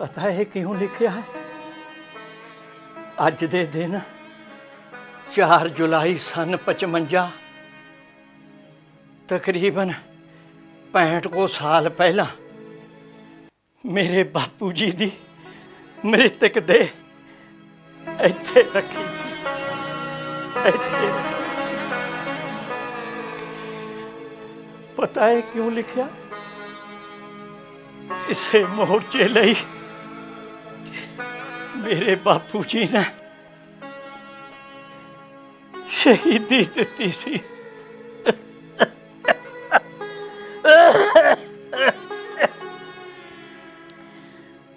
पता है क्यों लिखिया है? अज दे दिन 4 जुलाई सन 55 तकरीबन 65 को साल पहला मेरे बापू जी दी मृतक दे इत्थे रखी सी। इत्थे पता है क्यों लिखिया? इसे मोर्चे लई मेरे बापू जी ने शहीदी दिती सी।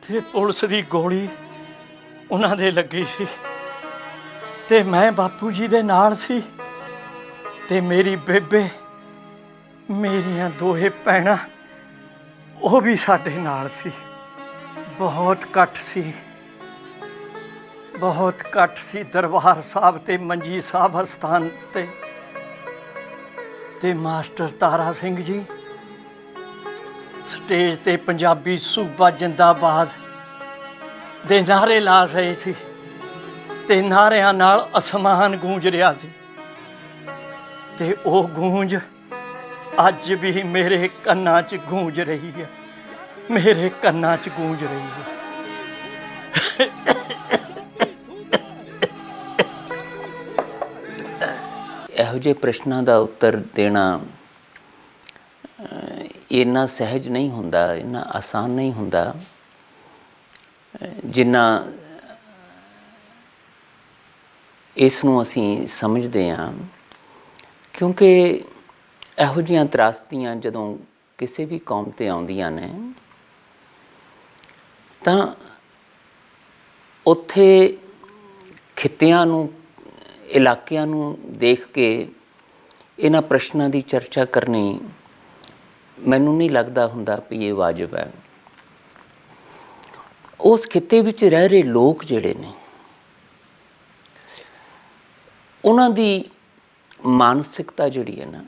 ते पुलिस दी गोली उन्हां दे लगी सी ते मैं बापू जी दे नाल सी ते मेरी बेबे मेरियां दोहे भैणां वो भी साडे नाल सी। बहुत कट सी, बहुत कट सी दरबार साहब ते मंजी साहब अस्थान ते मास्टर तारा सिंह जी स्टेज ते पंजाबी सूबा जिंदाबाद दे नारे ला रहे सी ते नारियां नाल असमान गूंज रहा सी ते वो गूंज अज भी मेरे कन्नां च गूंज रही है, मेरे कन्नां च गूंज रही है। ਇਹੋ ਜਿਹੇ ਪ੍ਰਸ਼ਨਾਂ ਦਾ ਉੱਤਰ ਦੇਣਾ ਇੰਨਾ ਸਹਿਜ ਨਹੀਂ ਹੁੰਦਾ, ਇੰਨਾ ਆਸਾਨ ਨਹੀਂ ਹੁੰਦਾ ਜਿੰਨਾ ਇਸ ਨੂੰ ਅਸੀਂ ਸਮਝਦੇ ਹਾਂ। ਕਿਉਂਕਿ ਇਹੋ ਜਿਹੀਆਂ ਤਰਾਸਦੀਆਂ ਜਦੋਂ ਕਿਸੇ ਵੀ ਕੌਮ 'ਤੇ ਆਉਂਦੀਆਂ ਨੇ ਤਾਂ ਉੱਥੇ ਖਿੱਤਿਆਂ ਨੂੰ, ਇਲਾਕਿਆਂ ਨੂੰ ਦੇਖ ਕੇ ਇਹਨਾਂ ਪ੍ਰਸ਼ਨਾਂ ਦੀ ਚਰਚਾ ਕਰਨੀ ਮੈਨੂੰ ਨਹੀਂ ਲੱਗਦਾ ਹੁੰਦਾ ਵੀ ਇਹ ਵਾਜਬ ਹੈ। ਉਸ ਖਿੱਤੇ ਵਿੱਚ ਰਹਿ ਰਹੇ ਲੋਕ ਜਿਹੜੇ ਨੇ ਉਹਨਾਂ ਦੀ ਮਾਨਸਿਕਤਾ ਜਿਹੜੀ ਹੈ ਨਾ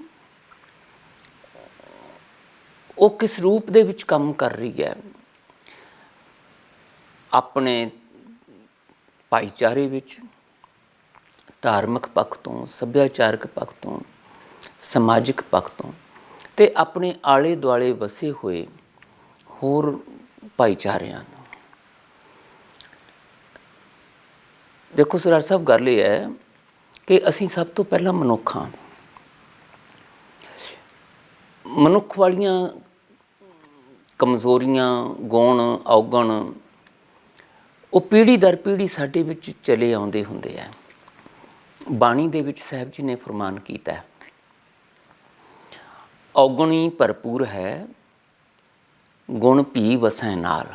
ਉਹ ਕਿਸ ਰੂਪ ਦੇ ਵਿੱਚ ਕੰਮ ਕਰ ਰਹੀ ਹੈ। ਆਪਣੇ ਭਾਈਚਾਰੇ ਵਿੱਚ ਧਾਰਮਿਕ ਪੱਖ ਤੋਂ, ਸੱਭਿਆਚਾਰਕ ਪੱਖ ਤੋਂ, ਸਮਾਜਿਕ ਪੱਖ ਤੋਂ ਅਤੇ ਆਪਣੇ ਆਲੇ ਦੁਆਲੇ ਵਸੇ ਹੋਏ ਹੋਰ ਭਾਈਚਾਰਿਆਂ ਨੂੰ। ਦੇਖੋ ਸਰਦਾਰ ਸਾਹਿਬ, ਗੱਲ ਇਹ ਹੈ ਕਿ ਅਸੀਂ ਸਭ ਤੋਂ ਪਹਿਲਾਂ ਮਨੁੱਖ ਹਾਂ। ਮਨੁੱਖ ਵਾਲੀਆਂ ਕਮਜ਼ੋਰੀਆਂ, ਗੁਣ, ਔਗਣ ਉਹ ਪੀੜ੍ਹੀ ਦਰ ਪੀੜ੍ਹੀ ਸਾਡੇ ਵਿੱਚ ਚਲੇ ਆਉਂਦੇ ਹੁੰਦੇ ਆ। ਬਾਣੀ ਦੇ ਵਿੱਚ ਸਾਹਿਬ ਜੀ ਨੇ ਫਰਮਾਨ ਕੀਤਾ, ਔਗਣੀ ਭਰਪੂਰ ਹੈ ਗੁਣ ਭੀ ਵਸੈ ਨਾਲ।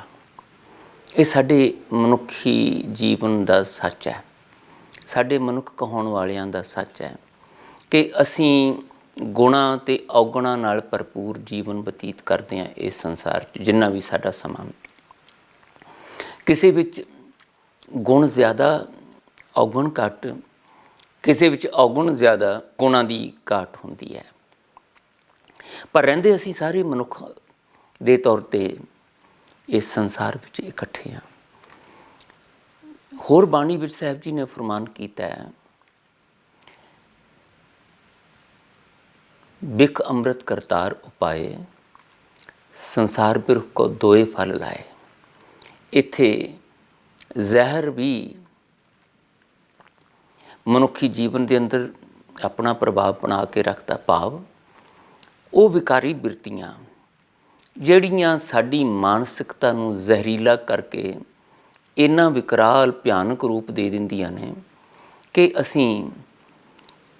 ਇਹ ਸਾਡੇ ਮਨੁੱਖੀ ਜੀਵਨ ਦਾ ਸੱਚ ਹੈ, ਸਾਡੇ ਮਨੁੱਖ ਕਹਾਉਣ ਵਾਲਿਆਂ ਦਾ ਸੱਚ ਹੈ ਕਿ ਅਸੀਂ ਗੁਣਾਂ ਅਤੇ ਔਗਣਾਂ ਨਾਲ ਭਰਪੂਰ ਜੀਵਨ ਬਤੀਤ ਕਰਦੇ ਹਾਂ ਇਸ ਸੰਸਾਰ 'ਚ। ਜਿੰਨਾ ਵੀ ਸਾਡਾ ਸਮਾਂ, ਕਿਸੇ ਵਿੱਚ ਗੁਣ ਜ਼ਿਆਦਾ ਔਗਣ ਘੱਟ, ਕਿਸੇ ਵਿੱਚ ਔਗਣ ਜ਼ਿਆਦਾ ਗੁਣਾਂ ਦੀ ਘਾਟ ਹੁੰਦੀ ਹੈ। ਪਰ ਰਹਿੰਦੇ ਅਸੀਂ ਸਾਰੇ ਮਨੁੱਖ ਦੇ ਤੌਰ 'ਤੇ ਇਸ ਸੰਸਾਰ ਵਿੱਚ ਇਕੱਠੇ ਹਾਂ। ਹੋਰ ਬਾਣੀ ਵਿੱਚ ਸਾਹਿਬ ਜੀ ਨੇ ਫਰਮਾਨ ਕੀਤਾ ਹੈ, ਬਿਖ ਅੰਮ੍ਰਿਤ ਕਰਤਾਰ ਉਪਾਏ ਸੰਸਾਰ ਬਿਰਖ ਕੋ ਦੋਏ ਫਲ ਲਾਏ। ਇੱਥੇ ਜ਼ਹਿਰ ਵੀ ਮਨੁੱਖੀ ਜੀਵਨ ਦੇ ਅੰਦਰ ਆਪਣਾ ਪ੍ਰਭਾਵ ਬਣਾ ਕੇ ਰੱਖਦਾ। ਭਾਵ ਉਹ ਵਿਕਾਰੀ ਬਿਰਤੀਆਂ ਜਿਹੜੀਆਂ ਸਾਡੀ ਮਾਨਸਿਕਤਾ ਨੂੰ ਜ਼ਹਿਰੀਲਾ ਕਰਕੇ ਇੰਨਾ ਵਿਕਰਾਲ ਭਿਆਨਕ ਰੂਪ ਦੇ ਦਿੰਦੀਆਂ ਨੇ ਕਿ ਅਸੀਂ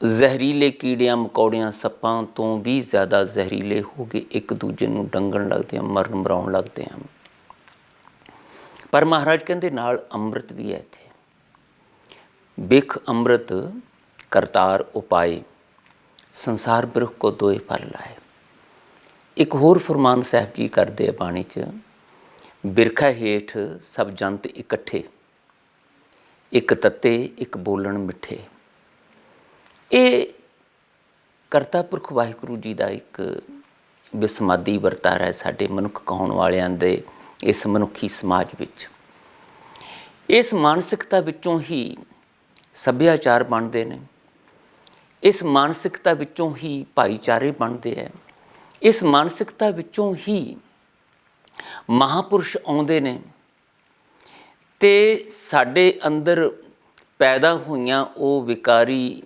ਜ਼ਹਿਰੀਲੇ ਕੀੜਿਆਂ, ਮਕੌੜਿਆਂ, ਸੱਪਾਂ ਤੋਂ ਵੀ ਜ਼ਿਆਦਾ ਜ਼ਹਿਰੀਲੇ ਹੋ ਕੇ ਇੱਕ ਦੂਜੇ ਨੂੰ ਡੰਗਣ ਲੱਗਦੇ ਹਾਂ, ਮਰਨ ਮਰਾਉਣ ਲੱਗਦੇ ਹਾਂ। ਪਰ ਮਹਾਰਾਜ ਕਹਿੰਦੇ ਨਾਲ ਅੰਮ੍ਰਿਤ ਵੀ ਹੈ ਇੱਥੇ। ਬਿਖ ਅੰਮ੍ਰਿਤ ਕਰਤਾਰ ਉਪਾਏ ਸੰਸਾਰ ਬਿਰਖ ਕੋ ਦੋਏ ਫਲ ਲਾਏ। ਇੱਕ ਹੋਰ ਫਰਮਾਨ ਸਾਹਿਬ ਜੀ ਕਰਦੇ ਆ ਬਾਣੀ 'ਚ, ਬਿਰਖਾ ਹੇਠ ਸਭ ਜੰਤ ਇਕੱਠੇ, ਇੱਕ ਤੱਤੇ ਇੱਕ ਬੋਲਣ ਮਿੱਠੇ। ਇਹ ਕਰਤਾ ਪੁਰਖ ਵਾਹਿਗੁਰੂ ਜੀ ਦਾ ਇੱਕ ਬਿਸਮਾਦੀ ਵਰਤਾਰਾ ਹੈ ਸਾਡੇ ਮਨੁੱਖ ਕਹਾਉਣ ਵਾਲਿਆਂ ਦੇ ਇਸ ਮਨੁੱਖੀ ਸਮਾਜ ਵਿੱਚ। ਇਸ ਮਾਨਸਿਕਤਾ ਵਿੱਚੋਂ ਹੀ ਸੱਭਿਆਚਾਰ ਬਣਦੇ ਨੇ, ਇਸ ਮਾਨਸਿਕਤਾ ਵਿੱਚੋਂ ਹੀ ਭਾਈਚਾਰੇ ਬਣਦੇ ਹੈ, ਇਸ ਮਾਨਸਿਕਤਾ ਵਿੱਚੋਂ ਹੀ ਮਹਾਂਪੁਰਸ਼ ਆਉਂਦੇ ਨੇ ਅਤੇ ਸਾਡੇ ਅੰਦਰ ਪੈਦਾ ਹੋਈਆਂ ਉਹ ਵਿਕਾਰੀ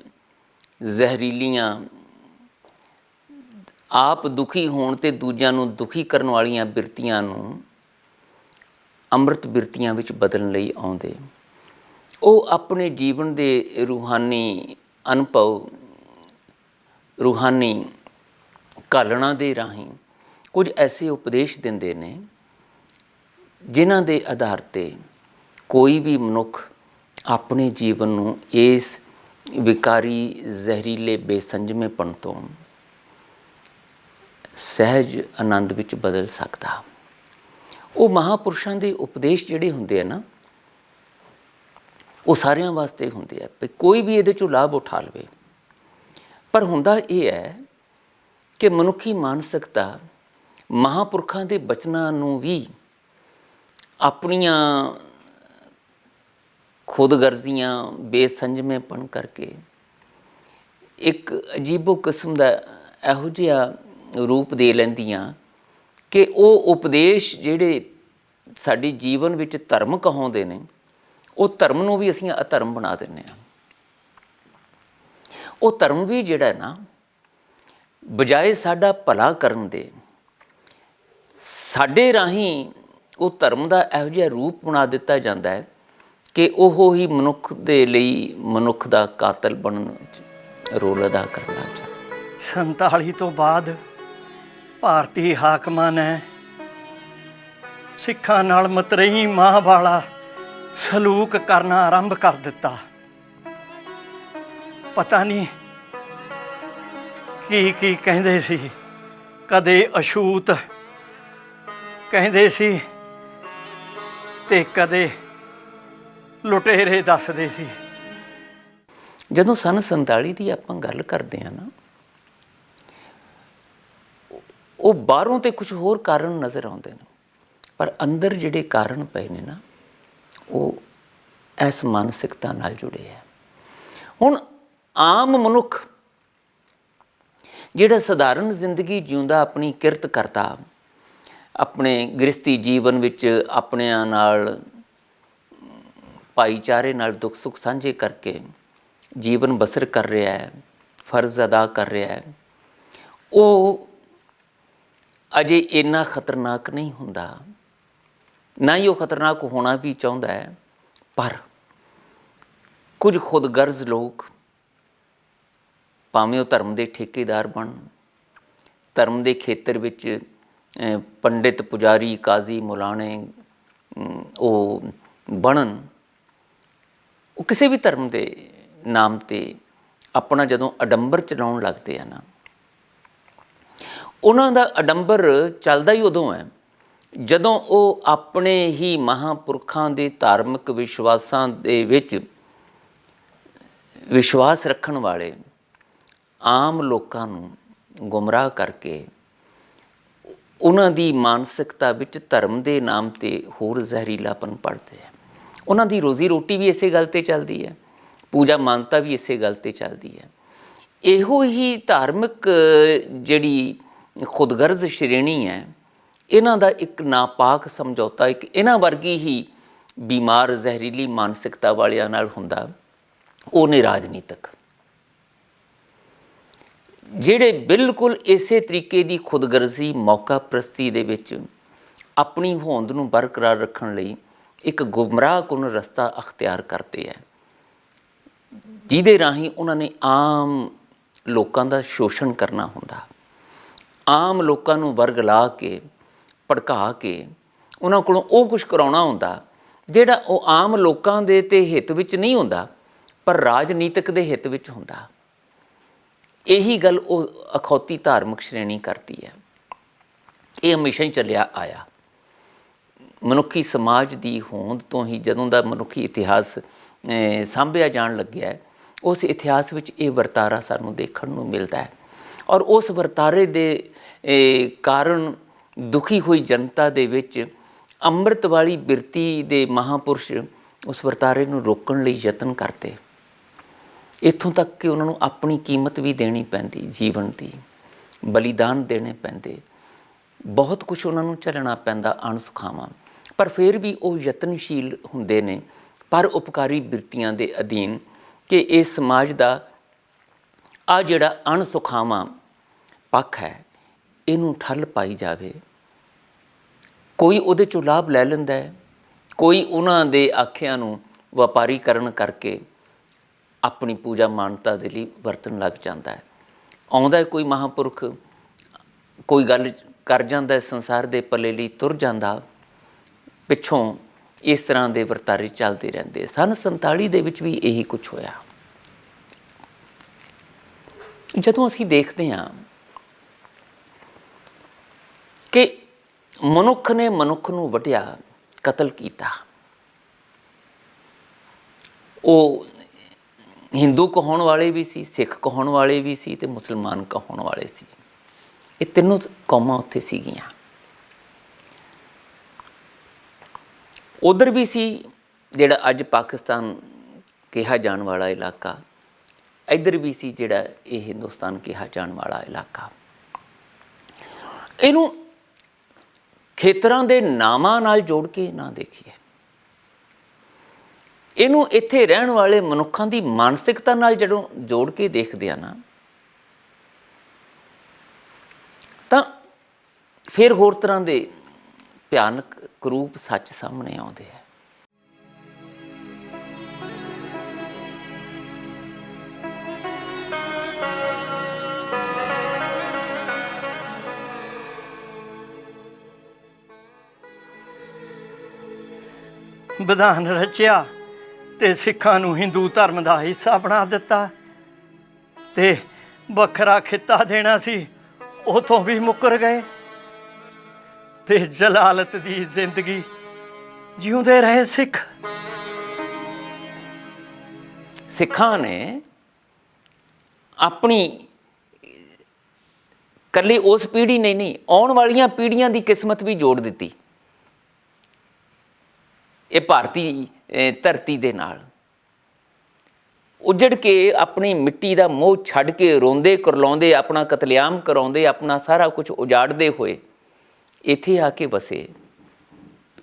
ਜ਼ਹਿਰੀਲੀਆਂ ਆਪ ਦੁਖੀ ਹੋਣ ਅਤੇ ਦੂਜਿਆਂ ਨੂੰ ਦੁਖੀ ਕਰਨ ਵਾਲੀਆਂ ਬਿਰਤੀਆਂ ਨੂੰ ਅੰਮ੍ਰਿਤ ਬਿਰਤੀਆਂ ਵਿੱਚ ਬਦਲਣ ਲਈ ਆਉਂਦੇ। ਉਹ ਆਪਣੇ ਜੀਵਨ ਦੇ ਰੂਹਾਨੀ ਅਨੁਭਵ, ਰੂਹਾਨੀ ਘਾਲਣਾ ਦੇ ਰਾਹੀਂ ਕੁਝ ਐਸੇ ਉਪਦੇਸ਼ ਦਿੰਦੇ ਨੇ ਜਿਨ੍ਹਾਂ ਦੇ ਆਧਾਰ 'ਤੇ ਕੋਈ ਵੀ ਮਨੁੱਖ ਆਪਣੇ ਜੀਵਨ ਨੂੰ ਇਸ ਵਿਕਾਰੀ ਜ਼ਹਿਰੀਲੇ ਬੇਸੰਜਮੇਪਣ ਤੋਂ ਸਹਿਜ ਆਨੰਦ ਵਿੱਚ ਬਦਲ ਸਕਦਾ। ਉਹ ਮਹਾਂਪੁਰਸ਼ਾਂ ਦੇ ਉਪਦੇਸ਼ ਜਿਹੜੇ ਹੁੰਦੇ ਆ ਨਾ, ਉਹ ਸਾਰਿਆਂ ਵਾਸਤੇ ਹੁੰਦੇ ਆ ਵੀ ਕੋਈ ਵੀ ਇਹਦੇ 'ਚੋਂ ਲਾਭ ਉਠਾ ਲਵੇ। ਪਰ ਹੁੰਦਾ ਇਹ ਹੈ ਕਿ ਮਨੁੱਖੀ ਮਾਨਸਿਕਤਾ ਮਹਾਂਪੁਰਖਾਂ ਦੇ ਬਚਨਾਂ ਨੂੰ ਵੀ ਆਪਣੀਆਂ ਖੁਦਗਰਜ਼ੀਆਂ ਬੇਸੰਜਮੇਪਣ ਕਰਕੇ ਇੱਕ ਅਜੀਬੋ ਕਿਸਮ ਦਾ ਇਹੋ ਜਿਹਾ ਰੂਪ ਦੇ ਲੈਂਦੀਆਂ ਕਿ ਉਹ ਉਪਦੇਸ਼ ਜਿਹੜੇ ਸਾਡੀ ਜੀਵਨ ਵਿੱਚ ਧਰਮ ਕਹਾਉਂਦੇ ਨੇ, ਉਹ ਧਰਮ ਨੂੰ ਵੀ ਅਸੀਂ ਅਧਰਮ ਬਣਾ ਦਿੰਦੇ ਹਾਂ। ਉਹ ਧਰਮ ਵੀ ਜਿਹੜਾ ਨਾ, ਬਜਾਏ ਸਾਡਾ ਭਲਾ ਕਰਨ ਦੇ, ਸਾਡੇ ਰਾਹੀਂ ਉਹ ਧਰਮ ਦਾ ਇਹੋ ਜਿਹਾ ਰੂਪ ਬਣਾ ਦਿੱਤਾ ਜਾਂਦਾ ਹੈ ਕਿ ਉਹ ਹੀ ਮਨੁੱਖ ਦੇ ਲਈ ਮਨੁੱਖ ਦਾ ਕਾਤਲ ਬਣਨ 'ਚ ਰੋਲ ਅਦਾ ਕਰਨਾ ਚਾਹੀਦਾ। 47 ਤੋਂ ਬਾਅਦ ਭਾਰਤੀ ਹਾਕਮਾਂ ਨੇ ਸਿੱਖਾਂ ਨਾਲ ਮਤਰੇਈ ਮਾਂ ਵਾਲਾ ਸਲੂਕ ਕਰਨਾ ਆਰੰਭ ਕਰ ਦਿੱਤਾ। ਪਤਾ ਨਹੀਂ ਕੀ ਕਹਿੰਦੇ ਸੀ, ਕਦੇ ਅਛੂਤ ਕਹਿੰਦੇ ਸੀ ਤੇ ਕਦੇ ਲੁਟੇਰੇ ਦੱਸਦੇ ਸੀ। ਜਦੋਂ ਸੰਨ 47 ਦੀ ਆਪਾਂ ਗੱਲ ਕਰਦੇ ਹਾਂ ਨਾ, ਉਹ ਬਾਹਰੋਂ ਤੇ ਕੁਝ ਹੋਰ ਕਾਰਨ ਨਜ਼ਰ ਆਉਂਦੇ ਨੇ, ਪਰ ਅੰਦਰ ਜਿਹੜੇ ਕਾਰਨ ਪਏ ਨੇ ਨਾ, ਉਹ ਇਸ ਮਾਨਸਿਕਤਾ ਨਾਲ ਜੁੜੇ ਹੈ। ਹੁਣ ਆਮ ਮਨੁੱਖ ਜਿਹੜਾ ਸਧਾਰਨ ਜ਼ਿੰਦਗੀ ਜਿਉਂਦਾ, ਆਪਣੀ ਕਿਰਤ ਕਰਦਾ, ਆਪਣੇ ਗ੍ਰਸਤੀ ਜੀਵਨ ਵਿੱਚ ਆਪਣਿਆਂ ਨਾਲ ਭਾਈਚਾਰੇ ਨਾਲ ਦੁੱਖ ਸੁੱਖ ਸਾਂਝੇ ਕਰਕੇ ਜੀਵਨ ਬਸਰ ਕਰ ਰਿਹਾ ਹੈ, ਫਰਜ਼ ਅਦਾ ਕਰ ਰਿਹਾ ਹੈ, ਉਹ ਅਜੇ ਇੰਨਾ ਖਤਰਨਾਕ ਨਹੀਂ ਹੁੰਦਾ, ਨਾ ਹੀ ਉਹ ਖਤਰਨਾਕ ਹੋਣਾ ਵੀ ਚਾਹੁੰਦਾ ਹੈ। ਪਰ ਕੁਝ ਖੁਦਗਰਜ਼ ਲੋਕ, ਭਾਵੇਂ ਉਹ ਧਰਮ ਦੇ ਠੇਕੇਦਾਰ ਬਣਨ, ਧਰਮ ਦੇ ਖੇਤਰ ਵਿੱਚ ਪੰਡਿਤ, ਪੁਜਾਰੀ, ਕਾਜ਼ੀ, ਮੁਲਾਣੇ ਉਹ ਬਣਨ, ਉਹ ਕਿਸੇ ਵੀ ਧਰਮ ਦੇ ਨਾਮ 'ਤੇ ਆਪਣਾ ਜਦੋਂ ਅਡੰਬਰ ਚਲਾਉਣ ਲੱਗਦੇ ਆ ਨਾ, ਉਹਨਾਂ ਦਾ ਅਡੰਬਰ ਚੱਲਦਾ ਹੀ ਉਦੋਂ ਹੈ ਜਦੋਂ ਉਹ ਆਪਣੇ ਹੀ ਮਹਾਂਪੁਰਖਾਂ ਦੇ ਧਾਰਮਿਕ ਵਿਸ਼ਵਾਸਾਂ ਦੇ ਵਿੱਚ ਵਿਸ਼ਵਾਸ ਰੱਖਣ ਵਾਲੇ ਆਮ ਲੋਕਾਂ ਨੂੰ ਗੁੰਮਰਾਹ ਕਰਕੇ ਉਹਨਾਂ ਦੀ ਮਾਨਸਿਕਤਾ ਵਿੱਚ ਧਰਮ ਦੇ ਨਾਮ 'ਤੇ ਹੋਰ ਜ਼ਹਿਰੀਲਾਪਨ ਭਰਦੇ ਹੈ। ਉਹਨਾਂ ਦੀ ਰੋਜ਼ੀ ਰੋਟੀ ਵੀ ਇਸੇ ਗੱਲ 'ਤੇ ਚੱਲਦੀ ਹੈ, ਪੂਜਾ ਮਾਨਤਾ ਵੀ ਇਸੇ ਗੱਲ 'ਤੇ ਚੱਲਦੀ ਹੈ। ਇਹੋ ਹੀ ਧਾਰਮਿਕ ਜਿਹੜੀ ਖੁਦਗਰਜ਼ ਸ਼੍ਰੇਣੀ ਹੈ, ਇਹਨਾਂ ਦਾ ਇੱਕ ਨਾਪਾਕ ਸਮਝੌਤਾ ਇੱਕ ਇਹਨਾਂ ਵਰਗੀ ਹੀ ਬਿਮਾਰ ਜ਼ਹਿਰੀਲੀ ਮਾਨਸਿਕਤਾ ਵਾਲਿਆਂ ਨਾਲ ਹੁੰਦਾ। ਉਹ ਨੇ ਰਾਜਨੀਤਿਕ, ਜਿਹੜੇ ਬਿਲਕੁਲ ਇਸੇ ਤਰੀਕੇ ਦੀ ਖੁਦਗਰਜ਼ੀ, ਮੌਕਾ ਪ੍ਰਸਤੀ ਦੇ ਵਿੱਚ ਆਪਣੀ ਹੋਂਦ ਨੂੰ ਬਰਕਰਾਰ ਰੱਖਣ ਲਈ ਇੱਕ ਗੁੰਮਰਾਹਕੁਨ ਰਸਤਾ ਅਖਤਿਆਰ ਕਰਦੇ ਹੈ, ਜਿਹਦੇ ਰਾਹੀਂ ਉਹਨਾਂ ਨੇ ਆਮ ਲੋਕਾਂ ਦਾ ਸ਼ੋਸ਼ਣ ਕਰਨਾ ਹੁੰਦਾ, ਆਮ ਲੋਕਾਂ ਨੂੰ ਵਰਗਲਾ ਕੇ, ਭੜਕਾ ਕੇ ਉਹਨਾਂ ਕੋਲੋਂ ਉਹ ਕੁਝ ਕਰਾਉਣਾ ਹੁੰਦਾ ਜਿਹੜਾ ਉਹ ਆਮ ਲੋਕਾਂ ਦੇ ਤੇ ਹਿੱਤ ਵਿੱਚ ਨਹੀਂ ਹੁੰਦਾ, ਪਰ ਰਾਜਨੀਤਿਕ ਦੇ ਹਿੱਤ ਵਿੱਚ ਹੁੰਦਾ। ਇਹੀ ਗੱਲ ਉਹ ਅਖੌਤੀ ਧਾਰਮਿਕ ਸ਼੍ਰੇਣੀ ਕਰਦੀ ਹੈ। ਇਹ ਹਮੇਸ਼ਾ ਹੀ ਚੱਲਿਆ ਆਇਆ। ਮਨੁੱਖੀ ਸਮਾਜ ਦੀ ਹੋਂਦ ਤੋਂ ਹੀ, ਜਦੋਂ ਦਾ ਮਨੁੱਖੀ ਇਤਿਹਾਸ ਸਾਂਭਿਆ ਜਾਣ ਲੱਗਿਆ, ਉਸ ਇਤਿਹਾਸ ਵਿੱਚ ਇਹ ਵਰਤਾਰਾ ਸਾਨੂੰ ਦੇਖਣ ਨੂੰ ਮਿਲਦਾ ਹੈ। ਔਰ ਉਸ ਵਰਤਾਰੇ ਦੇ ਕਾਰਨ ਦੁਖੀ ਹੋਈ ਜਨਤਾ ਦੇ ਵਿੱਚ ਅੰਮ੍ਰਿਤ ਵਾਲੀ ਬਿਰਤੀ ਦੇ ਮਹਾਂਪੁਰਸ਼ ਉਸ ਵਰਤਾਰੇ ਨੂੰ ਰੋਕਣ ਲਈ ਯਤਨ ਕਰਦੇ। ਇੱਥੋਂ ਤੱਕ ਕਿ ਉਹਨਾਂ ਨੂੰ ਆਪਣੀ ਕੀਮਤ ਵੀ ਦੇਣੀ ਪੈਂਦੀ, ਜੀਵਨ ਦੀ ਬਲੀਦਾਨ ਦੇਣੇ ਪੈਂਦੇ, ਬਹੁਤ ਕੁਛ ਉਹਨਾਂ ਨੂੰ ਝੱਲਣਾ ਪੈਂਦਾ ਅਣਸੁਖਾਵਾਂ, ਪਰ ਫਿਰ ਵੀ ਉਹ ਯਤਨਸ਼ੀਲ ਹੁੰਦੇ ਨੇ ਪਰ ਉਪਕਾਰੀ ਬਿਰਤੀਆਂ ਦੇ ਅਧੀਨ ਕਿ ਇਸ ਸਮਾਜ ਦਾ ਆ ਜਿਹੜਾ ਅਣਸੁਖਾਵਾਂ ਪੱਖ ਹੈ ਇਹਨੂੰ ਠੱਲ ਪਾਈ ਜਾਵੇ। ਕੋਈ ਉਹਦੇ 'ਚੋਂ ਲਾਭ ਲੈ ਲੈਂਦਾ ਹੈ, ਕੋਈ ਉਹਨਾਂ ਦੇ ਆਖਿਆਂ ਨੂੰ ਵਪਾਰੀਕਰਨ ਕਰਕੇ ਆਪਣੀ ਪੂਜਾ ਮਾਨਤਾ ਦੇ ਲਈ ਵਰਤਣ ਲੱਗ ਜਾਂਦਾ ਹੈ। ਆਉਂਦਾ ਕੋਈ ਮਹਾਂਪੁਰਖ, ਕੋਈ ਗੱਲ ਕਰ ਜਾਂਦਾ ਸੰਸਾਰ ਦੇ ਪੱਲੇ ਲਈ, ਤੁਰ ਜਾਂਦਾ, ਪਿੱਛੋਂ ਇਸ ਤਰ੍ਹਾਂ ਦੇ ਵਰਤਾਰੇ ਚੱਲਦੇ ਰਹਿੰਦੇ। ਸੰਨ 47 ਦੇ ਵਿੱਚ ਵੀ ਇਹੀ ਕੁਝ ਹੋਇਆ। ਜਦੋਂ ਅਸੀਂ ਦੇਖਦੇ ਹਾਂ ਕਿ ਮਨੁੱਖ ਨੇ ਮਨੁੱਖ ਨੂੰ ਵੱਢਿਆ, ਕਤਲ ਕੀਤਾ, ਉਹ ਹਿੰਦੂ ਕਹਾਉਣ ਵਾਲੇ ਵੀ ਸੀ, ਸਿੱਖ ਕਹਾਉਣ ਵਾਲੇ ਵੀ ਸੀ ਤੇ ਮੁਸਲਮਾਨ ਕਹਾਉਣ ਵਾਲੇ ਸੀ। ਇਹ ਤਿੰਨੋਂ ਕੌਮਾਂ ਉੱਥੇ ਸੀਗੀਆਂ। ਉੱਧਰ ਵੀ ਸੀ ਜਿਹੜਾ ਅੱਜ ਪਾਕਿਸਤਾਨ ਕਿਹਾ ਜਾਣ ਵਾਲਾ ਇਲਾਕਾ, ਇੱਧਰ ਵੀ ਸੀ ਜਿਹੜਾ ਇਹ ਹਿੰਦੁਸਤਾਨ ਕਿਹਾ ਜਾਣ ਵਾਲਾ ਇਲਾਕਾ। ਇਹਨੂੰ ਖੇਤਰਾਂ ਦੇ ਨਾਮਾਂ ਨਾਲ ਜੋੜ ਕੇ ਨਾ ਦੇਖੀਏ, ਇਹਨੂੰ ਇੱਥੇ ਰਹਿਣ ਵਾਲੇ ਮਨੁੱਖਾਂ ਦੀ ਮਾਨਸਿਕਤਾ ਨਾਲ ਜਦੋਂ ਜੋੜ ਕੇ ਦੇਖਦੇ ਆ ਨਾ, ਤਾਂ ਫਿਰ ਹੋਰ ਤਰ੍ਹਾਂ ਦੇ ਭਿਆਨਕ ਕਰੂਪ ਸੱਚ ਸਾਹਮਣੇ ਆਉਂਦੇ ਆ। ਵਿਧਾਨ ਰਚਿਆ ਤੇ ਸਿੱਖਾਂ ਨੂੰ ਹਿੰਦੂ ਧਰਮ ਦਾ ਹਿੱਸਾ ਬਣਾ ਦਿੱਤਾ, ਤੇ ਵੱਖਰਾ ਖਿੱਤਾ ਦੇਣਾ ਸੀ ਉਥੋਂ ਵੀ ਮੁੱਕਰ ਗਏ, ਤੇ ਜਲਾਲਤ ਦੀ ਜ਼ਿੰਦਗੀ ਜਿਉਂਦੇ ਰਹੇ ਸਿੱਖ। ਸਿੱਖਾਂ ਨੇ ਆਪਣੀ ਇਕੱਲੀ ਉਸ ਪੀੜ੍ਹੀ ਨੇ ਨਹੀਂ, ਆਉਣ ਵਾਲੀਆਂ ਪੀੜ੍ਹੀਆਂ ਦੀ ਕਿਸਮਤ ਵੀ ਜੋੜ ਦਿੱਤੀ ਇਹ ਭਾਰਤੀ ਧਰਤੀ ਦੇ ਨਾਲ। ਉੱਜੜ ਕੇ ਆਪਣੀ ਮਿੱਟੀ ਦਾ ਮੋਹ ਛੱਡ ਕੇ ਰੋਂਦੇ ਕਰਲਾਉਂਦੇ, ਆਪਣਾ ਕਤਲੇਆਮ ਕਰਾਉਂਦੇ, ਆਪਣਾ ਸਾਰਾ ਕੁਝ ਉਜਾੜਦੇ ਹੋਏ ਇੱਥੇ ਆ ਕੇ ਵਸੇ।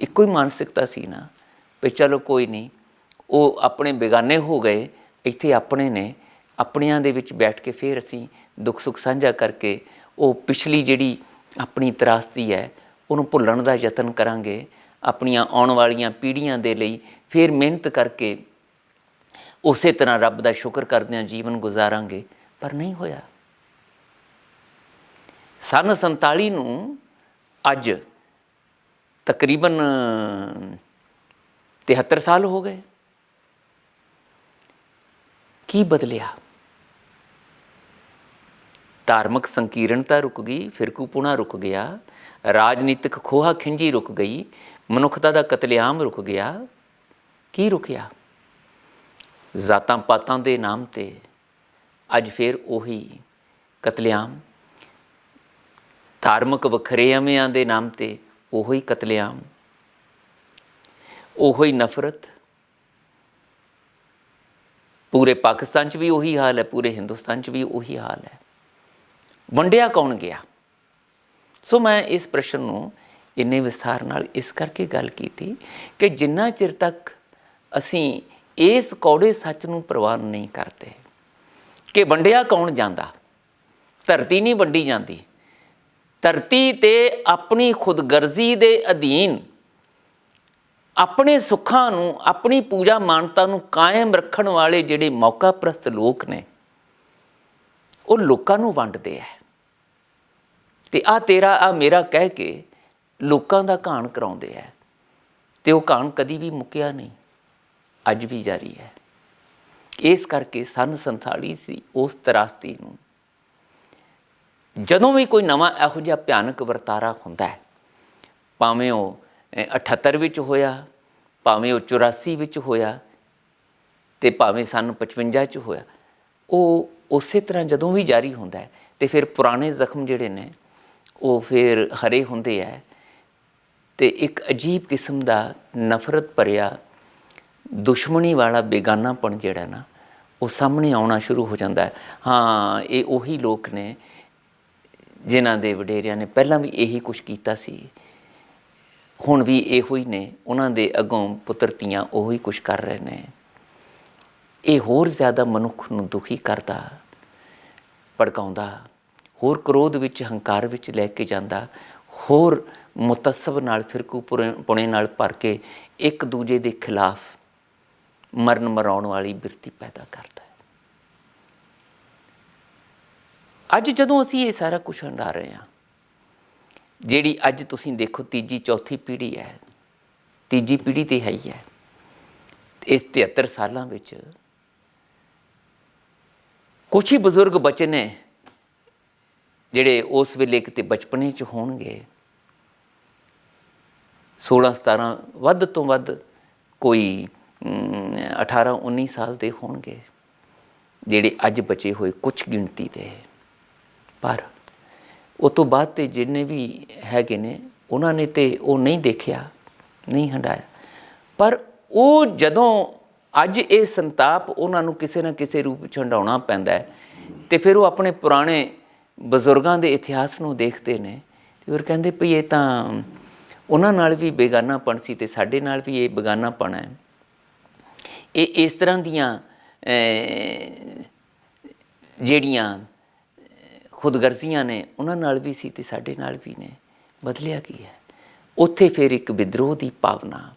ਇੱਕੋ ਹੀ ਮਾਨਸਿਕਤਾ ਸੀ ਨਾ ਵੀ ਚਲੋ ਕੋਈ ਨਹੀਂ, ਉਹ ਆਪਣੇ ਬੇਗਾਨੇ ਹੋ ਗਏ, ਇੱਥੇ ਆਪਣੇ ਨੇ, ਆਪਣਿਆਂ ਦੇ ਵਿੱਚ ਬੈਠ ਕੇ ਫਿਰ ਅਸੀਂ ਦੁੱਖ ਸੁੱਖ ਸਾਂਝਾ ਕਰਕੇ ਉਹ ਪਿਛਲੀ ਜਿਹੜੀ ਆਪਣੀ ਤਰਾਸਦੀ ਹੈ ਉਹਨੂੰ ਭੁੱਲਣ ਦਾ ਯਤਨ ਕਰਾਂਗੇ, ਆਪਣੀਆਂ ਆਉਣ ਵਾਲੀਆਂ ਪੀੜ੍ਹੀਆਂ ਦੇ ਲਈ ਫਿਰ ਮਿਹਨਤ ਕਰਕੇ ਉਸੇ ਤਰ੍ਹਾਂ ਰੱਬ ਦਾ ਸ਼ੁਕਰ ਕਰਦਿਆਂ ਜੀਵਨ ਗੁਜ਼ਾਰਾਂਗੇ। ਪਰ ਨਹੀਂ ਹੋਇਆ। ਸੰਨ 47 ਨੂੰ ਅੱਜ ਤਕਰੀਬਨ 73 ਸਾਲ ਹੋ ਗਏ। ਕੀ ਬਦਲਿਆ? ਧਾਰਮਿਕ ਸੰਕੀਰਣਤਾ ਰੁਕ ਗਈ, ਫਿਰਕੂਪੁਣਾ ਰੁਕ ਗਿਆ, ਰਾਜਨੀਤਿਕ ਖੋਹਾ ਖਿੰਜੀ ਰੁਕ ਗਈ, ਮਨੁੱਖਤਾ ਦਾ ਕਤਲੇਆਮ ਰੁਕ ਗਿਆ। ਕੀ ਰੁਕਿਆ? ਜ਼ਾਤਾਂ ਪਾਤਾਂ ਦੇ ਨਾਮ 'ਤੇ ਅੱਜ ਫਿਰ ਉਹੀ ਕਤਲੇਆਮ, ਧਾਰਮਿਕ ਵਖਰੇਵਿਆਂ ਦੇ ਨਾਮ 'ਤੇ ਉਹੀ ਕਤਲੇਆਮ, ਉਹੀ ਨਫ਼ਰਤ। ਪੂਰੇ ਪਾਕਿਸਤਾਨ 'ਚ ਵੀ ਉਹੀ ਹਾਲ ਹੈ, ਪੂਰੇ ਹਿੰਦੁਸਤਾਨ 'ਚ ਵੀ ਉਹੀ ਹਾਲ ਹੈ। ਵੰਡਿਆ ਕੌਣ ਗਿਆ? ਸੋ ਮੈਂ ਇਸ ਪ੍ਰਸ਼ਨ ਨੂੰ ਇੰਨੇ ਵਿਸਥਾਰ ਨਾਲ ਇਸ ਕਰਕੇ ਗੱਲ ਕੀਤੀ ਕਿ ਜਿੰਨਾ ਚਿਰ ਤੱਕ ਅਸੀਂ ਇਸ ਕੌੜੇ ਸੱਚ ਨੂੰ ਪ੍ਰਵਾਨ ਨਹੀਂ ਕਰਦੇ ਕਿ ਵੰਡਿਆ ਕੌਣ ਜਾਂਦਾ, ਧਰਤੀ ਨਹੀਂ ਵੰਡੀ ਜਾਂਦੀ। ਧਰਤੀ 'ਤੇ ਆਪਣੀ ਖੁਦਗਰਜ਼ੀ ਦੇ ਅਧੀਨ ਆਪਣੇ ਸੁੱਖਾਂ ਨੂੰ, ਆਪਣੀ ਪੂਜਾ ਮਾਨਤਾ ਨੂੰ ਕਾਇਮ ਰੱਖਣ ਵਾਲੇ ਜਿਹੜੇ ਮੌਕਾ ਪ੍ਰਸਤ ਲੋਕ ਨੇ, ਉਹ ਲੋਕਾਂ ਨੂੰ ਵੰਡਦੇ ਹੈ ਅਤੇ ਆਹ ਤੇਰਾ ਆਹ ਮੇਰਾ ਕਹਿ ਕੇ ਲੋਕਾਂ ਦਾ ਘਾਣ ਕਰਾਉਂਦੇ ਹੈ। ਅਤੇ ਉਹ ਘਾਣ ਕਦੀ ਵੀ ਮੁੱਕਿਆ ਨਹੀਂ, ਅੱਜ ਵੀ ਜਾਰੀ ਹੈ। ਇਸ ਕਰਕੇ ਸੰਨ 47 ਸੀ ਉਸ ਤਰਾਸਦੀ ਨੂੰ ਜਦੋਂ ਵੀ ਕੋਈ ਨਵਾਂ ਇਹੋ ਜਿਹਾ ਭਿਆਨਕ ਵਰਤਾਰਾ ਹੁੰਦਾ ਹੈ, ਭਾਵੇਂ ਉਹ 78 ਵਿੱਚ ਹੋਇਆ, ਭਾਵੇਂ ਉਹ 84 ਵਿੱਚ ਹੋਇਆ ਅਤੇ ਭਾਵੇਂ ਸੰਨ 55 'ਚ ਹੋਇਆ, ਉਹ ਉਸੇ ਤਰ੍ਹਾਂ ਜਦੋਂ ਵੀ ਜਾਰੀ ਹੁੰਦਾ ਹੈ ਅਤੇ ਫਿਰ ਪੁਰਾਣੇ ਜ਼ਖਮ ਜਿਹੜੇ ਨੇ ਉਹ ਫਿਰ ਹਰੇ ਹੁੰਦੇ ਹੈ ਤੇ ਇੱਕ ਅਜੀਬ ਕਿਸਮ ਦਾ ਨਫ਼ਰਤ ਭਰਿਆ ਦੁਸ਼ਮਣੀ ਵਾਲਾ ਬੇਗਾਨਾਪਣ ਜਿਹੜਾ ਨਾ ਉਹ ਸਾਹਮਣੇ ਆਉਣਾ ਸ਼ੁਰੂ ਹੋ ਜਾਂਦਾ ਹੈ। ਹਾਂ, ਇਹ ਉਹੀ ਲੋਕ ਨੇ ਜਿਨ੍ਹਾਂ ਦੇ ਵਡੇਰਿਆਂ ਨੇ ਪਹਿਲਾਂ ਵੀ ਇਹੀ ਕੁਛ ਕੀਤਾ ਸੀ, ਹੁਣ ਵੀ ਇਹੋ ਹੀ ਨੇ, ਉਹਨਾਂ ਦੇ ਅੱਗੋਂ ਪੁੱਤਰ ਧੀਆਂ ਉਹੀ ਕੁਛ ਕਰ ਰਹੇ ਨੇ। ਇਹ ਹੋਰ ਜ਼ਿਆਦਾ ਮਨੁੱਖ ਨੂੰ ਦੁਖੀ ਕਰਦਾ, ਭੜਕਾਉਂਦਾ, ਹੋਰ ਕ੍ਰੋਧ ਵਿੱਚ ਹੰਕਾਰ ਵਿੱਚ ਲੈ ਕੇ ਜਾਂਦਾ, ਹੋਰ ਮੁਤੱਸਬ ਨਾਲ ਫਿਰਕੂ ਪੁਣੇ ਨਾਲ ਭਰ ਕੇ ਇੱਕ ਦੂਜੇ ਦੇ ਖਿਲਾਫ ਮਰਨ ਮਰਾਉਣ ਵਾਲੀ ਬਿਰਤੀ ਪੈਦਾ ਕਰਦਾ ਹੈ। ਅੱਜ ਜਦੋਂ ਅਸੀਂ ਇਹ ਸਾਰਾ ਕੁਛ ਹੰਢਾ ਰਹੇ ਹਾਂ, ਜਿਹੜੀ ਅੱਜ ਤੁਸੀਂ ਦੇਖੋ ਤੀਜੀ ਚੌਥੀ ਪੀੜ੍ਹੀ ਹੈ, ਤੀਜੀ ਪੀੜ੍ਹੀ ਤੇ ਹੈ ਹੀ ਹੈ। ਇਸ 73 ਸਾਲਾਂ ਵਿੱਚ ਕੁਛ ਹੀ ਬਜ਼ੁਰਗ ਬਚੇ ਨੇ ਜਿਹੜੇ ਉਸ ਵੇਲੇ ਕਿਤੇ ਬਚਪਨੇ 'ਚ ਹੋਣਗੇ, 16-17 ਵੱਧ ਤੋਂ ਵੱਧ ਕੋਈ 18-19 ਸਾਲ ਦੇ ਹੋਣਗੇ, ਜਿਹੜੇ ਅੱਜ ਬਚੇ ਹੋਏ ਕੁਛ ਗਿਣਤੀ ਦੇ। ਪਰ ਉਹ ਤੋਂ ਬਾਅਦ ਤੇ ਜਿੰਨੇ ਵੀ ਹੈਗੇ ਨੇ ਉਹਨਾਂ ਨੇ ਤੇ ਉਹ ਨਹੀਂ ਦੇਖਿਆ, ਨਹੀਂ ਹੰਢਾਇਆ। ਪਰ ਉਹ ਜਦੋਂ ਅੱਜ ਇਹ ਸੰਤਾਪ ਉਹਨਾਂ ਨੂੰ ਕਿਸੇ ਨਾ ਕਿਸੇ ਰੂਪ ਵਿੱਚ ਹੰਢਾਉਣਾ ਪੈਂਦਾ ਹੈ, ਤੇ ਫਿਰ ਉਹ ਆਪਣੇ ਪੁਰਾਣੇ ਬਜ਼ੁਰਗਾਂ ਦੇ ਇਤਿਹਾਸ ਨੂੰ ਦੇਖਦੇ ਨੇ ਤੇ ਫਿਰ ਕਹਿੰਦੇ ਭਈ ਇਹ ਤਾਂ ਉਹਨਾਂ ਨਾਲ ਵੀ ਬੇਗਾਨਾਪਣ ਸੀ ਤੇ ਸਾਡੇ ਨਾਲ ਵੀ ਇਹ ਬੇਗਾਨਾਪਣ ਹੈ। ਇਹ ਇਸ ਤਰ੍ਹਾਂ ਦੀਆਂ ਜਿਹੜੀਆਂ ਖੁਦਗਰਜ਼ੀਆਂ ਨੇ ਉਹਨਾਂ ਨਾਲ ਵੀ ਸੀ ਤੇ ਸਾਡੇ ਨਾਲ ਵੀ ਨੇ। ਬਦਲਿਆ ਕੀ ਹੈ? ਉੱਥੇ ਫਿਰ ਇੱਕ ਵਿਦਰੋਹ ਦੀ ਭਾਵਨਾ,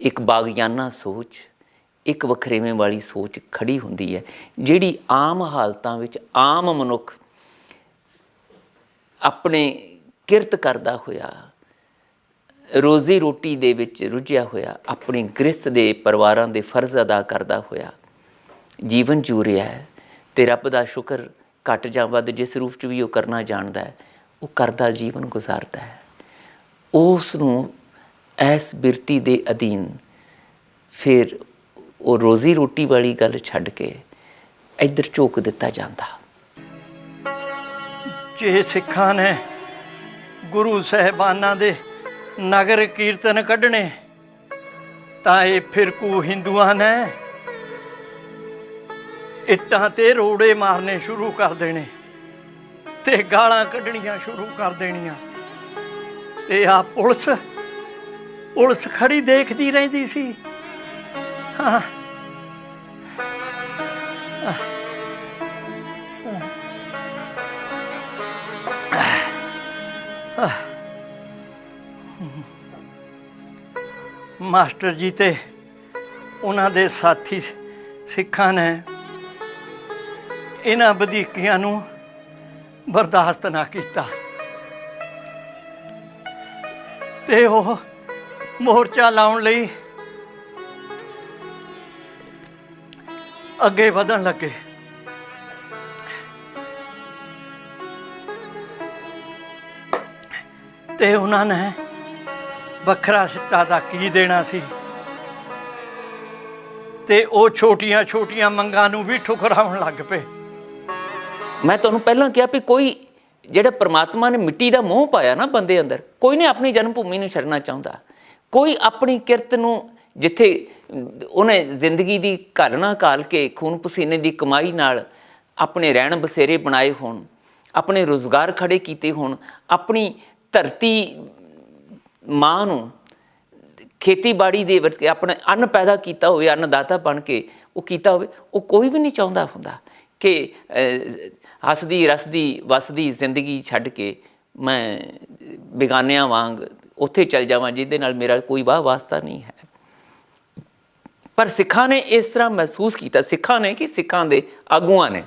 ਇੱਕ ਬਾਗਿਆਨਾ ਸੋਚ, ਇੱਕ ਵਖਰੇਵੇਂ ਵਾਲੀ ਸੋਚ ਖੜੀ ਹੁੰਦੀ ਹੈ, ਜਿਹੜੀ ਆਮ ਹਾਲਤਾਂ ਵਿੱਚ ਆਮ ਮਨੁੱਖ ਆਪਣੇ ਕਿਰਤ ਕਰਦਾ ਹੋਇਆ, ਰੋਜ਼ੀ ਰੋਟੀ ਦੇ ਵਿੱਚ ਰੁੱਝਿਆ ਹੋਇਆ, ਆਪਣੀ ਗ੍ਰਸਤ ਦੇ ਪਰਿਵਾਰਾਂ ਦੇ ਫਰਜ਼ ਅਦਾ ਕਰਦਾ ਹੋਇਆ ਜੀਵਨ ਜੂ ਰਿਹਾ ਹੈ। ਤੇ ਰੱਬ ਦਾ ਸ਼ੁਕਰ ਘੱਟ ਜਾਂ ਵੱਧ ਜਿਸ ਰੂਪ 'ਚ ਵੀ ਉਹ ਕਰਨਾ ਜਾਣਦਾ ਹੈ, ਉਹ ਕਰਦਾ ਜੀਵਨ ਗੁਜ਼ਾਰਦਾ ਹੈ। ਉਸ ਨੂੰ ਇਸ ਬਿਰਤੀ ਦੇ ਅਧੀਨ ਫਿਰ ਉਹ ਰੋਜ਼ੀ ਰੋਟੀ ਵਾਲੀ ਗੱਲ ਛੱਡ ਕੇ ਇੱਧਰ ਝੋਕ ਦਿੱਤਾ ਜਾਂਦਾ। ਜੇ ਸਿੱਖਾਂ ਨੇ ਗੁਰੂ ਸਾਹਿਬਾਨਾਂ ਦੇ ਨਗਰ ਕੀਰਤਨ ਕੱਢਣੇ ਤਾਂ ਇਹ ਫਿਰਕੂ ਹਿੰਦੂਆਂ ਨੇ ਇੱਟਾਂ ਤੇ ਰੋੜੇ ਮਾਰਨੇ ਸ਼ੁਰੂ ਕਰ ਦੇਣੇ ਤੇ ਗਾਲਾਂ ਕੱਢਣੀਆਂ ਸ਼ੁਰੂ ਕਰ ਦੇਣੀਆਂ। ਤੇ ਆ ਪੁਲਿਸ ਖੜੀ ਦੇਖਦੀ ਰਹਿੰਦੀ ਸੀ। ਹਾਂ, ਮਾਸਟਰ ਜੀ ਤੇ ਉਹਨਾਂ ਦੇ ਸਾਥੀ ਸਿੱਖਾਂ ਨੇ ਇਹਨਾਂ ਵਧੀਕੀਆਂ ਨੂੰ ਬਰਦਾਸ਼ਤ ਨਾ ਕੀਤਾ ਤੇ ਉਹ ਮੋਰਚਾ ਲਾਉਣ ਲਈ ਅੱਗੇ ਵਧਣ ਲੱਗੇ। ਤੇ ਉਹਨਾਂ ਨੇ ਵੱਖਰਾ ਸਿੱਟਾ ਦਾ ਕੀ ਦੇਣਾ ਸੀ ਤੇ ਉਹ ਛੋਟੀਆਂ ਛੋਟੀਆਂ ਮੰਗਾਂ ਨੂੰ ਵੀ ਠੁਕਰਾਉਣ ਲੱਗ ਪਏ। ਮੈਂ ਤੁਹਾਨੂੰ ਪਹਿਲਾਂ ਕਿਹਾ ਵੀ ਕੋਈ ਜਿਹੜਾ ਪ੍ਰਮਾਤਮਾ ਨੇ ਮਿੱਟੀ ਦਾ ਮੋਹ ਪਾਇਆ ਨਾ ਬੰਦੇ ਅੰਦਰ, ਕੋਈ ਨਹੀਂ ਆਪਣੀ ਜਨਮ ਭੂਮੀ ਨੂੰ ਛੱਡਣਾ ਚਾਹੁੰਦਾ। ਕੋਈ ਆਪਣੀ ਕਿਰਤ ਨੂੰ, ਜਿੱਥੇ ਉਹਨੇ ਜ਼ਿੰਦਗੀ ਦੀ ਘਾਲਣਾ ਘਾਲ ਕੇ ਖੂਨ ਪਸੀਨੇ ਦੀ ਕਮਾਈ ਨਾਲ ਆਪਣੇ ਰਹਿਣ ਬਸੇਰੇ ਬਣਾਏ ਹੋਣ, ਆਪਣੇ ਰੁਜ਼ਗਾਰ ਖੜੇ ਕੀਤੇ ਹੋਣ, ਆਪਣੀ ਧਰਤੀ ਮਾਂ ਨੂੰ ਖੇਤੀਬਾੜੀ ਦੇ ਵਿੱਚ ਆਪਣਾ ਅੰਨ ਪੈਦਾ ਕੀਤਾ ਹੋਵੇ, ਅੰਨਦਾਤਾ ਬਣ ਕੇ ਉਹ ਕੀਤਾ ਹੋਵੇ, ਉਹ ਕੋਈ ਵੀ ਨਹੀਂ ਚਾਹੁੰਦਾ ਹੁੰਦਾ ਕਿ ਹੱਸਦੀ ਰਸਦੀ ਵਸਦੀ ਜ਼ਿੰਦਗੀ ਛੱਡ ਕੇ ਮੈਂ ਬੇਗਾਨਿਆਂ ਵਾਂਗ ਉੱਥੇ ਚੱਲ ਜਾਵਾਂ ਜਿਹਦੇ ਨਾਲ ਮੇਰਾ ਕੋਈ ਵਾਹ ਵਾਸਤਾ ਨਹੀਂ ਹੈ। ਪਰ ਸਿੱਖਾਂ ਨੇ ਇਸ ਤਰ੍ਹਾਂ ਮਹਿਸੂਸ ਕੀਤਾ, ਸਿੱਖਾਂ ਨੇ ਕਿ ਸਿੱਖਾਂ ਦੇ ਆਗੂਆਂ ਨੇ,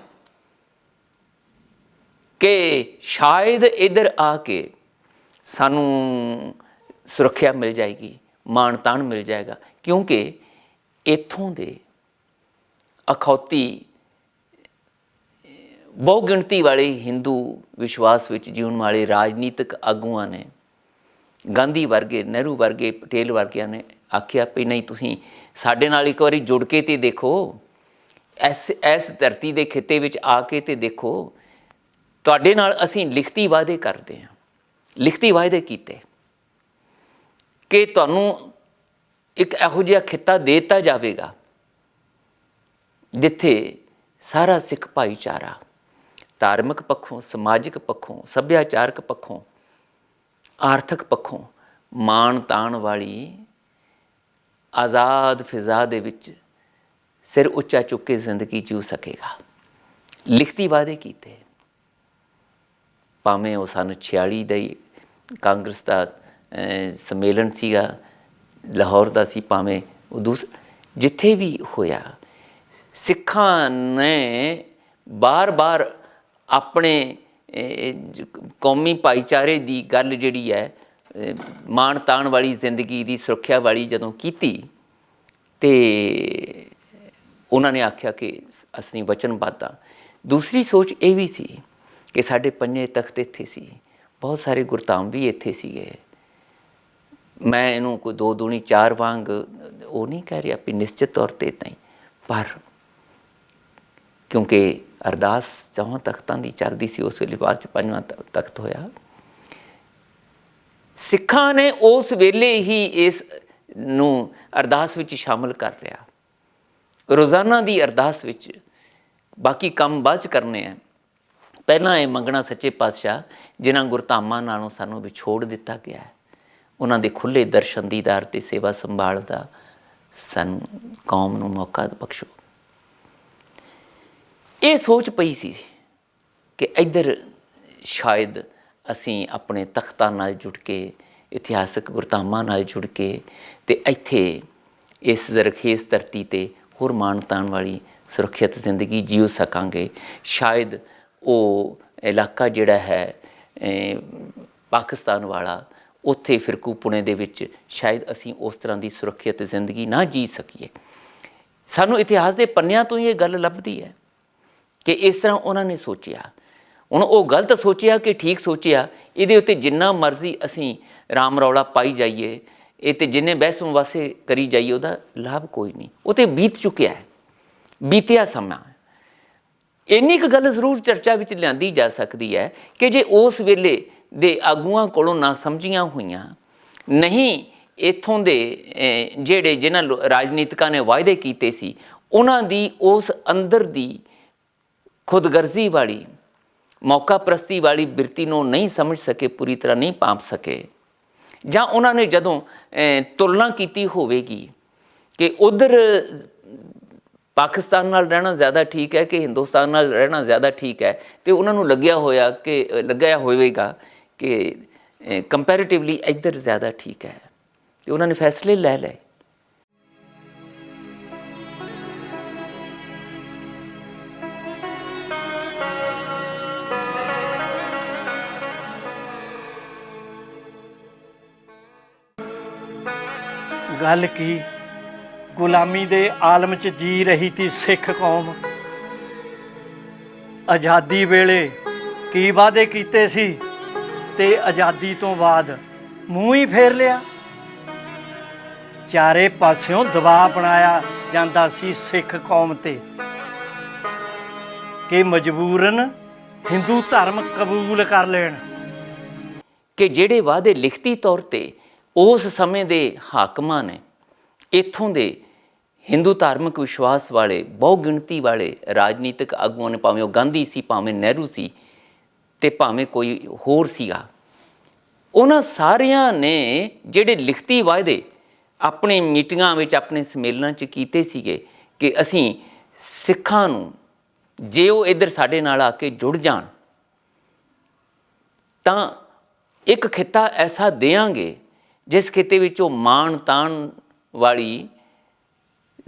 ਕਿ ਸ਼ਾਇਦ ਇੱਧਰ ਆ ਕੇ ਸਾਨੂੰ ਸੁਰੱਖਿਆ ਮਿਲ ਜਾਏਗੀ, ਮਾਣ ਤਾਣ ਮਿਲ ਜਾਏਗਾ, ਕਿਉਂਕਿ ਇੱਥੋਂ ਦੇ ਅਖੌਤੀ ਬਹੁ ਗਿਣਤੀ ਵਾਲੇ ਹਿੰਦੂ ਵਿਸ਼ਵਾਸ ਵਿੱਚ ਜੀਉਣ ਵਾਲੇ ਰਾਜਨੀਤਿਕ ਆਗੂਆਂ ਨੇ, ਗਾਂਧੀ ਵਰਗੇ, ਨਹਿਰੂ ਵਰਗੇ, ਪਟੇਲ ਵਰਗਿਆਂ ਨੇ ਆਖਿਆ ਵੀ ਨਹੀਂ, ਤੁਸੀਂ ਸਾਡੇ ਨਾਲ ਇੱਕ ਵਾਰੀ ਜੁੜ ਕੇ ਤੇ ਦੇਖੋ, ਇਸ ਧਰਤੀ ਦੇ ਖਿੱਤੇ ਵਿੱਚ ਆ ਕੇ ਤੇ ਦੇਖੋ, ਤੁਹਾਡੇ ਨਾਲ ਅਸੀਂ ਲਿਖਤੀ ਵਾਅਦੇ ਕਰਦੇ ਹਾਂ। ਲਿਖਤੀ ਵਾਅਦੇ ਕੀਤੇ ਕਿ ਤੁਹਾਨੂੰ ਇੱਕ ਇਹੋ ਜਿਹਾ ਖਿੱਤਾ ਦੇ ਦਿੱਤਾ ਜਾਵੇਗਾ ਜਿੱਥੇ ਸਾਰਾ ਸਿੱਖ ਭਾਈਚਾਰਾ ਧਾਰਮਿਕ ਪੱਖੋਂ, ਸਮਾਜਿਕ ਪੱਖੋਂ, ਸੱਭਿਆਚਾਰਕ ਪੱਖੋਂ, ਆਰਥਿਕ ਪੱਖੋਂ ਮਾਣ ਤਾਣ ਵਾਲੀ ਆਜ਼ਾਦ ਫਿਜ਼ਾ ਦੇ ਵਿੱਚ ਸਿਰ ਉੱਚਾ ਚੁੱਕ ਕੇ ਜ਼ਿੰਦਗੀ ਜਿਉ ਸਕੇਗਾ। ਲਿਖਤੀ ਵਾਅਦੇ ਕੀਤੇ, ਭਾਵੇਂ ਉਹ ਸਨ 46 ਦਾ ਹੀ ਕਾਂਗਰਸ ਦਾ ਸੰਮੇਲਨ ਸੀਗਾ, ਲਾਹੌਰ ਦਾ ਸੀ, ਭਾਵੇਂ ਉਹ ਜਿੱਥੇ ਵੀ ਹੋਇਆ, ਸਿੱਖਾਂ ਨੇ ਬਾਰ-ਬਾਰ ਆਪਣੇ ਕੌਮੀ ਭਾਈਚਾਰੇ ਦੀ ਗੱਲ ਜਿਹੜੀ ਹੈ, ਮਾਣ ਤਾਣ ਵਾਲੀ ਜ਼ਿੰਦਗੀ ਦੀ ਸੁਰੱਖਿਆ ਵਾਲੀ ਜਦੋਂ ਕੀਤੀ, ਤੇ ਉਹਨਾਂ ਨੇ ਆਖਿਆ ਕਿ ਅਸੀਂ ਵਚਨਬੱਧ ਹਾਂ। ਦੂਸਰੀ ਸੋਚ ਇਹ ਵੀ ਸੀ ਕਿ ਸਾਡੇ ਪੰਜੇ ਤਖਤ ਇੱਥੇ ਸੀ, ਬਹੁਤ ਸਾਰੇ ਗੁਰਧਾਮ ਵੀ ਇੱਥੇ ਸੀਗੇ। ਮੈਂ ਇਹਨੂੰ ਕੋਈ 2 ਦੂਣੀ 4 ਵਾਂਗ ਉਹ ਨਹੀਂ ਕਹਿ ਰਿਹਾ ਵੀ ਨਿਸ਼ਚਿਤ ਤੌਰ 'ਤੇ ਇੱਦਾਂ ਹੀ, ਪਰ ਕਿਉਂਕਿ ਅਰਦਾਸ 4 ਤਖਤਾਂ ਦੀ ਚੱਲਦੀ ਸੀ ਉਸ ਵੇਲੇ, ਬਾਅਦ 'ਚ 5ਵਾਂ ਤਖਤ ਹੋਇਆ। ਸਿੱਖਾਂ ਨੇ ਉਸ ਵੇਲੇ ਹੀ ਇਸ ਨੂੰ ਅਰਦਾਸ ਵਿੱਚ ਸ਼ਾਮਲ ਕਰ ਲਿਆ, ਰੋਜ਼ਾਨਾ ਦੀ ਅਰਦਾਸ ਵਿੱਚ। ਬਾਕੀ ਕੰਮ ਬਾਅਦ 'ਚ ਕਰਨੇ ਆ, ਪਹਿਲਾਂ ਇਹ ਮੰਗਣਾ ਸੱਚੇ ਪਾਤਸ਼ਾਹ ਜਿਨ੍ਹਾਂ ਗੁਰਧਾਮਾਂ ਨਾਲੋਂ ਸਾਨੂੰ ਵਿਛੋੜ ਦਿੱਤਾ ਗਿਆ ਹੈ, ਉਹਨਾਂ ਦੇ ਖੁੱਲ੍ਹੇ ਦਰਸ਼ਨ ਦੀਦਾਰ ਅਤੇ ਸੇਵਾ ਸੰਭਾਲ ਦਾ ਸਾਨੂੰ ਕੌਮ ਨੂੰ ਮੌਕਾ ਬਖਸ਼ੋ। ਇਹ ਸੋਚ ਪਈ ਸੀ ਕਿ ਇੱਧਰ ਸ਼ਾਇਦ ਅਸੀਂ ਆਪਣੇ ਤਖਤਾਂ ਨਾਲ ਜੁੜ ਕੇ, ਇਤਿਹਾਸਕ ਗੁਰਧਾਮਾਂ ਨਾਲ ਜੁੜ ਕੇ, ਅਤੇ ਇੱਥੇ ਇਸ ਜ਼ਰਖੇਜ਼ ਧਰਤੀ 'ਤੇ ਹੋਰ ਮਾਣ ਤਾਣ ਵਾਲੀ ਸੁਰੱਖਿਅਤ ਜ਼ਿੰਦਗੀ ਜੀਉ ਸਕਾਂਗੇ। ਸ਼ਾਇਦ ਉਹ ਇਲਾਕਾ ਜਿਹੜਾ ਹੈ ਪਾਕਿਸਤਾਨ ਵਾਲਾ, ਉੱਥੇ ਫਿਰਕੂਪੁਣੇ ਦੇ ਵਿੱਚ ਸ਼ਾਇਦ ਅਸੀਂ ਉਸ ਤਰ੍ਹਾਂ ਦੀ ਸੁਰੱਖਿਅਤ ਜ਼ਿੰਦਗੀ ਨਾ ਜੀ ਸਕੀਏ। ਸਾਨੂੰ ਇਤਿਹਾਸ ਦੇ ਪੰਨਿਆਂ ਤੋਂ ਹੀ ਇਹ ਗੱਲ ਲੱਭਦੀ ਹੈ ਕਿ ਇਸ ਤਰ੍ਹਾਂ ਉਹਨਾਂ ਨੇ ਸੋਚਿਆ। ਹੁਣ ਉਹ ਗਲਤ ਸੋਚਿਆ ਕਿ ਠੀਕ ਸੋਚਿਆ, ਇਹਦੇ ਉੱਤੇ ਜਿੰਨਾ ਮਰਜ਼ੀ ਅਸੀਂ ਰਾਮ ਰੌਲਾ ਪਾਈ ਜਾਈਏ, ਇਹ ਤੇ ਜਿੰਨੇ ਬਹਿਸ ਵਾਸੇ ਕਰੀ ਜਾਈਏ, ਉਹਦਾ ਲਾਭ ਕੋਈ ਨਹੀਂ। ਉਹ ਤੇ ਬੀਤ ਚੁੱਕਿਆ ਹੈ, ਬੀਤਿਆ ਸਮਾਂ। ਇੰਨੀ ਕੁ ਗੱਲ ਜ਼ਰੂਰ ਚਰਚਾ ਵਿੱਚ ਲਿਆਂਦੀ ਜਾ ਸਕਦੀ ਹੈ ਕਿ ਜੇ ਉਸ ਵੇਲੇ ਦੇ ਆਗੂਆਂ ਕੋਲੋਂ ਨਾ ਸਮਝੀਆਂ ਹੋਈਆਂ, ਨਹੀਂ ਇੱਥੋਂ ਦੇ ਜਿਨ੍ਹਾਂ ਰਾਜਨੀਤਿਕਾਂ ਨੇ ਵਾਅਦੇ ਕੀਤੇ ਸੀ, ਉਹਨਾਂ ਦੀ ਉਸ ਅੰਦਰ ਦੀ ਖੁਦਗਰਜ਼ੀ ਵਾਲੀ, ਮੌਕਾ ਪ੍ਰਸਤੀ ਵਾਲੀ ਬਿਰਤੀ ਨੂੰ ਨਹੀਂ ਸਮਝ ਸਕੇ, ਪੂਰੀ ਤਰ੍ਹਾਂ ਨਹੀਂ ਭਾਂਪ ਸਕੇ, ਜਾਂ ਉਹਨਾਂ ਨੇ ਜਦੋਂ ਤੁਲਨਾ ਕੀਤੀ ਹੋਵੇਗੀ ਕਿ ਉੱਧਰ ਪਾਕਿਸਤਾਨ ਨਾਲ ਰਹਿਣਾ ਜ਼ਿਆਦਾ ਠੀਕ ਹੈ ਕਿ ਹਿੰਦੁਸਤਾਨ ਨਾਲ ਰਹਿਣਾ ਜ਼ਿਆਦਾ ਠੀਕ ਹੈ, ਅਤੇ ਉਹਨਾਂ ਨੂੰ ਲੱਗਿਆ ਹੋਵੇਗਾ ਕਿ ਕੰਪੈਰੇਟਿਵਲੀ ਇੱਧਰ ਜ਼ਿਆਦਾ ਠੀਕ ਹੈ, ਅਤੇ ਉਹਨਾਂ ਨੇ ਫੈਸਲੇ ਲੈ ਲਏ। ਗੱਲ ਕੀ, ਗੁਲਾਮੀ ਦੇ ਆਲਮ 'ਚ ਜੀ ਰਹੀ ਤੀ ਸਿੱਖ ਕੌਮ। ਆਜ਼ਾਦੀ ਵੇਲੇ ਕੀ ਵਾਅਦੇ ਕੀਤੇ ਸੀ, ਤੇ ਆਜ਼ਾਦੀ ਤੋਂ ਬਾਅਦ ਮੂੰਹ ਹੀ ਫੇਰ ਲਿਆ। ਚਾਰੇ ਪਾਸਿਓਂ ਦਬਾਅ ਬਣਾਇਆ ਜਾਂਦਾ ਸੀ ਸਿੱਖ ਕੌਮ 'ਤੇ ਕਿ ਮਜਬੂਰਨ ਹਿੰਦੂ ਧਰਮ ਕਬੂਲ ਕਰ ਲੈਣ। ਕਿ ਜਿਹੜੇ ਵਾਅਦੇ ਲਿਖਤੀ ਤੌਰ 'ਤੇ ਉਸ ਸਮੇਂ ਦੇ ਹਾਕਮਾਂ ਨੇ, ਇੱਥੋਂ ਦੇ ਹਿੰਦੂ ਧਾਰਮਿਕ ਵਿਸ਼ਵਾਸ ਵਾਲੇ, ਬਹੁ ਗਿਣਤੀ ਵਾਲੇ ਰਾਜਨੀਤਿਕ ਆਗੂਆਂ ਨੇ, ਭਾਵੇਂ ਉਹ ਗਾਂਧੀ ਸੀ, ਭਾਵੇਂ ਨਹਿਰੂ ਸੀ, ਅਤੇ ਭਾਵੇਂ ਕੋਈ ਹੋਰ ਸੀਗਾ, ਉਹਨਾਂ ਸਾਰਿਆਂ ਨੇ ਜਿਹੜੇ ਲਿਖਤੀ ਵਾਅਦੇ ਆਪਣੀ ਮੀਟਿੰਗਾਂ ਵਿੱਚ, ਆਪਣੇ ਸੰਮੇਲਨਾਂ 'ਚ ਕੀਤੇ ਸੀਗੇ ਕਿ ਅਸੀਂ ਸਿੱਖਾਂ ਨੂੰ, ਜੇ ਉਹ ਇੱਧਰ ਸਾਡੇ ਨਾਲ ਆ ਕੇ ਜੁੜ ਜਾਣ ਤਾਂ ਇੱਕ ਖਿੱਤਾ ਐਸਾ ਦਿਆਂਗੇ ਜਿਸ ਖਿੱਤੇ ਵਿੱਚ ਉਹ ਮਾਣ ਤਾਣ ਵਾਲੀ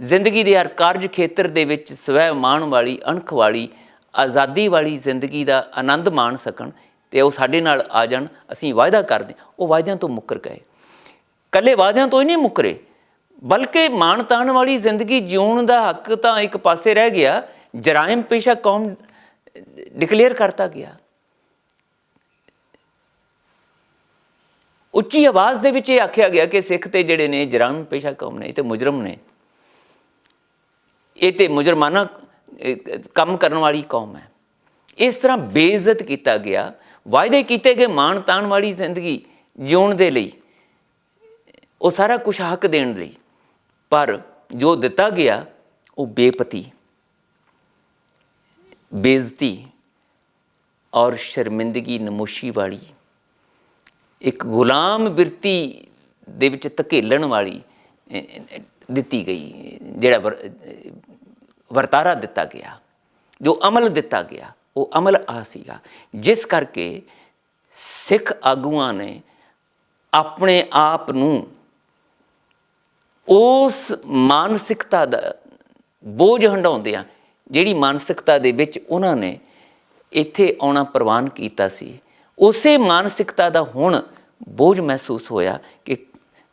ਜ਼ਿੰਦਗੀ ਦੇ ਹਰ ਕਾਰਜ ਖੇਤਰ ਦੇ ਵਿੱਚ ਸਵੈ ਮਾਣ ਵਾਲੀ, ਅਣਖ ਵਾਲੀ, ਆਜ਼ਾਦੀ ਵਾਲੀ ਜ਼ਿੰਦਗੀ ਦਾ ਆਨੰਦ ਮਾਣ ਸਕਣ, ਅਤੇ ਉਹ ਸਾਡੇ ਨਾਲ ਆ ਜਾਣ। ਅਸੀਂ ਵਾਅਦਾ ਕਰਦੇ, ਉਹ ਵਾਅਦਿਆਂ ਤੋਂ ਮੁੱਕਰ ਗਏ। ਇਕੱਲੇ ਵਾਅਦਿਆਂ ਤੋਂ ਹੀ ਨਹੀਂ ਮੁੱਕਰੇ, ਬਲਕਿ ਮਾਣ ਤਾਣ ਵਾਲੀ ਜ਼ਿੰਦਗੀ ਜਿਉਣ ਦਾ ਹੱਕ ਤਾਂ ਇੱਕ ਪਾਸੇ ਰਹਿ ਗਿਆ, ਜਰਾਇਮ ਪੇਸ਼ਾ ਕੌਮ ਡਿਕਲੇਅਰ ਕਰਤਾ ਗਿਆ। ਉੱਚੀ ਆਵਾਜ਼ ਦੇ ਵਿੱਚ ਇਹ ਆਖਿਆ ਗਿਆ ਕਿ ਸਿੱਖ ਤੇ ਜਿਹੜੇ ਨੇ ਜਰਾਇਮ ਪੇਸ਼ਾ ਕੌਮ ਨੇ, ਇਹ ਤੇ ਮੁਜਰਮ ਨੇ, ਇਹ ਤੇ ਮੁਜਰਮਾਨਾ ਕੰਮ ਕਰਨ ਵਾਲੀ ਕੌਮ ਹੈ। ਇਸ ਤਰ੍ਹਾਂ ਬੇਇੱਜ਼ਤ ਕੀਤਾ ਗਿਆ। ਵਾਅਦੇ ਕੀਤੇ ਗਏ ਮਾਣ ਤਾਣ ਵਾਲੀ ਜ਼ਿੰਦਗੀ ਜਿਉਣ ਦੇ ਲਈ ਉਹ ਸਾਰਾ ਕੁਛ ਹੱਕ ਦੇਣ ਲਈ, ਪਰ ਜੋ ਦਿੱਤਾ ਗਿਆ ਉਹ ਬੇਪਤੀ, ਬੇਇੱਜ਼ਤੀ ਔਰ ਸ਼ਰਮਿੰਦਗੀ ਨਮੋਸ਼ੀ ਵਾਲੀ, ਇੱਕ ਗੁਲਾਮ ਬਿਰਤੀ ਦੇ ਵਿੱਚ ਧਕੇਲਣ ਵਾਲੀ ਦਿੱਤੀ ਗਈ, ਜਿਹੜਾ ਵਰਤਾਰਾ ਦਿੱਤਾ ਗਿਆ, ਜੋ ਅਮਲ ਦਿੱਤਾ ਗਿਆ, ਉਹ ਅਮਲ ਆ ਸੀਗਾ, ਜਿਸ ਕਰਕੇ ਸਿੱਖ ਆਗੂਆਂ ਨੇ ਆਪਣੇ ਆਪ ਨੂੰ ਉਸ ਮਾਨਸਿਕਤਾ ਦਾ ਬੋਝ ਹੰਢਾਉਂਦਿਆਂ, ਜਿਹੜੀ ਮਾਨਸਿਕਤਾ ਦੇ ਵਿੱਚ ਉਹਨਾਂ ਨੇ ਇੱਥੇ ਆਉਣਾ ਪ੍ਰਵਾਨ ਕੀਤਾ ਸੀ, ਉਸੇ ਮਾਨਸਿਕਤਾ ਦਾ ਹੁਣ ਬੋਝ ਮਹਿਸੂਸ ਹੋਇਆ ਕਿ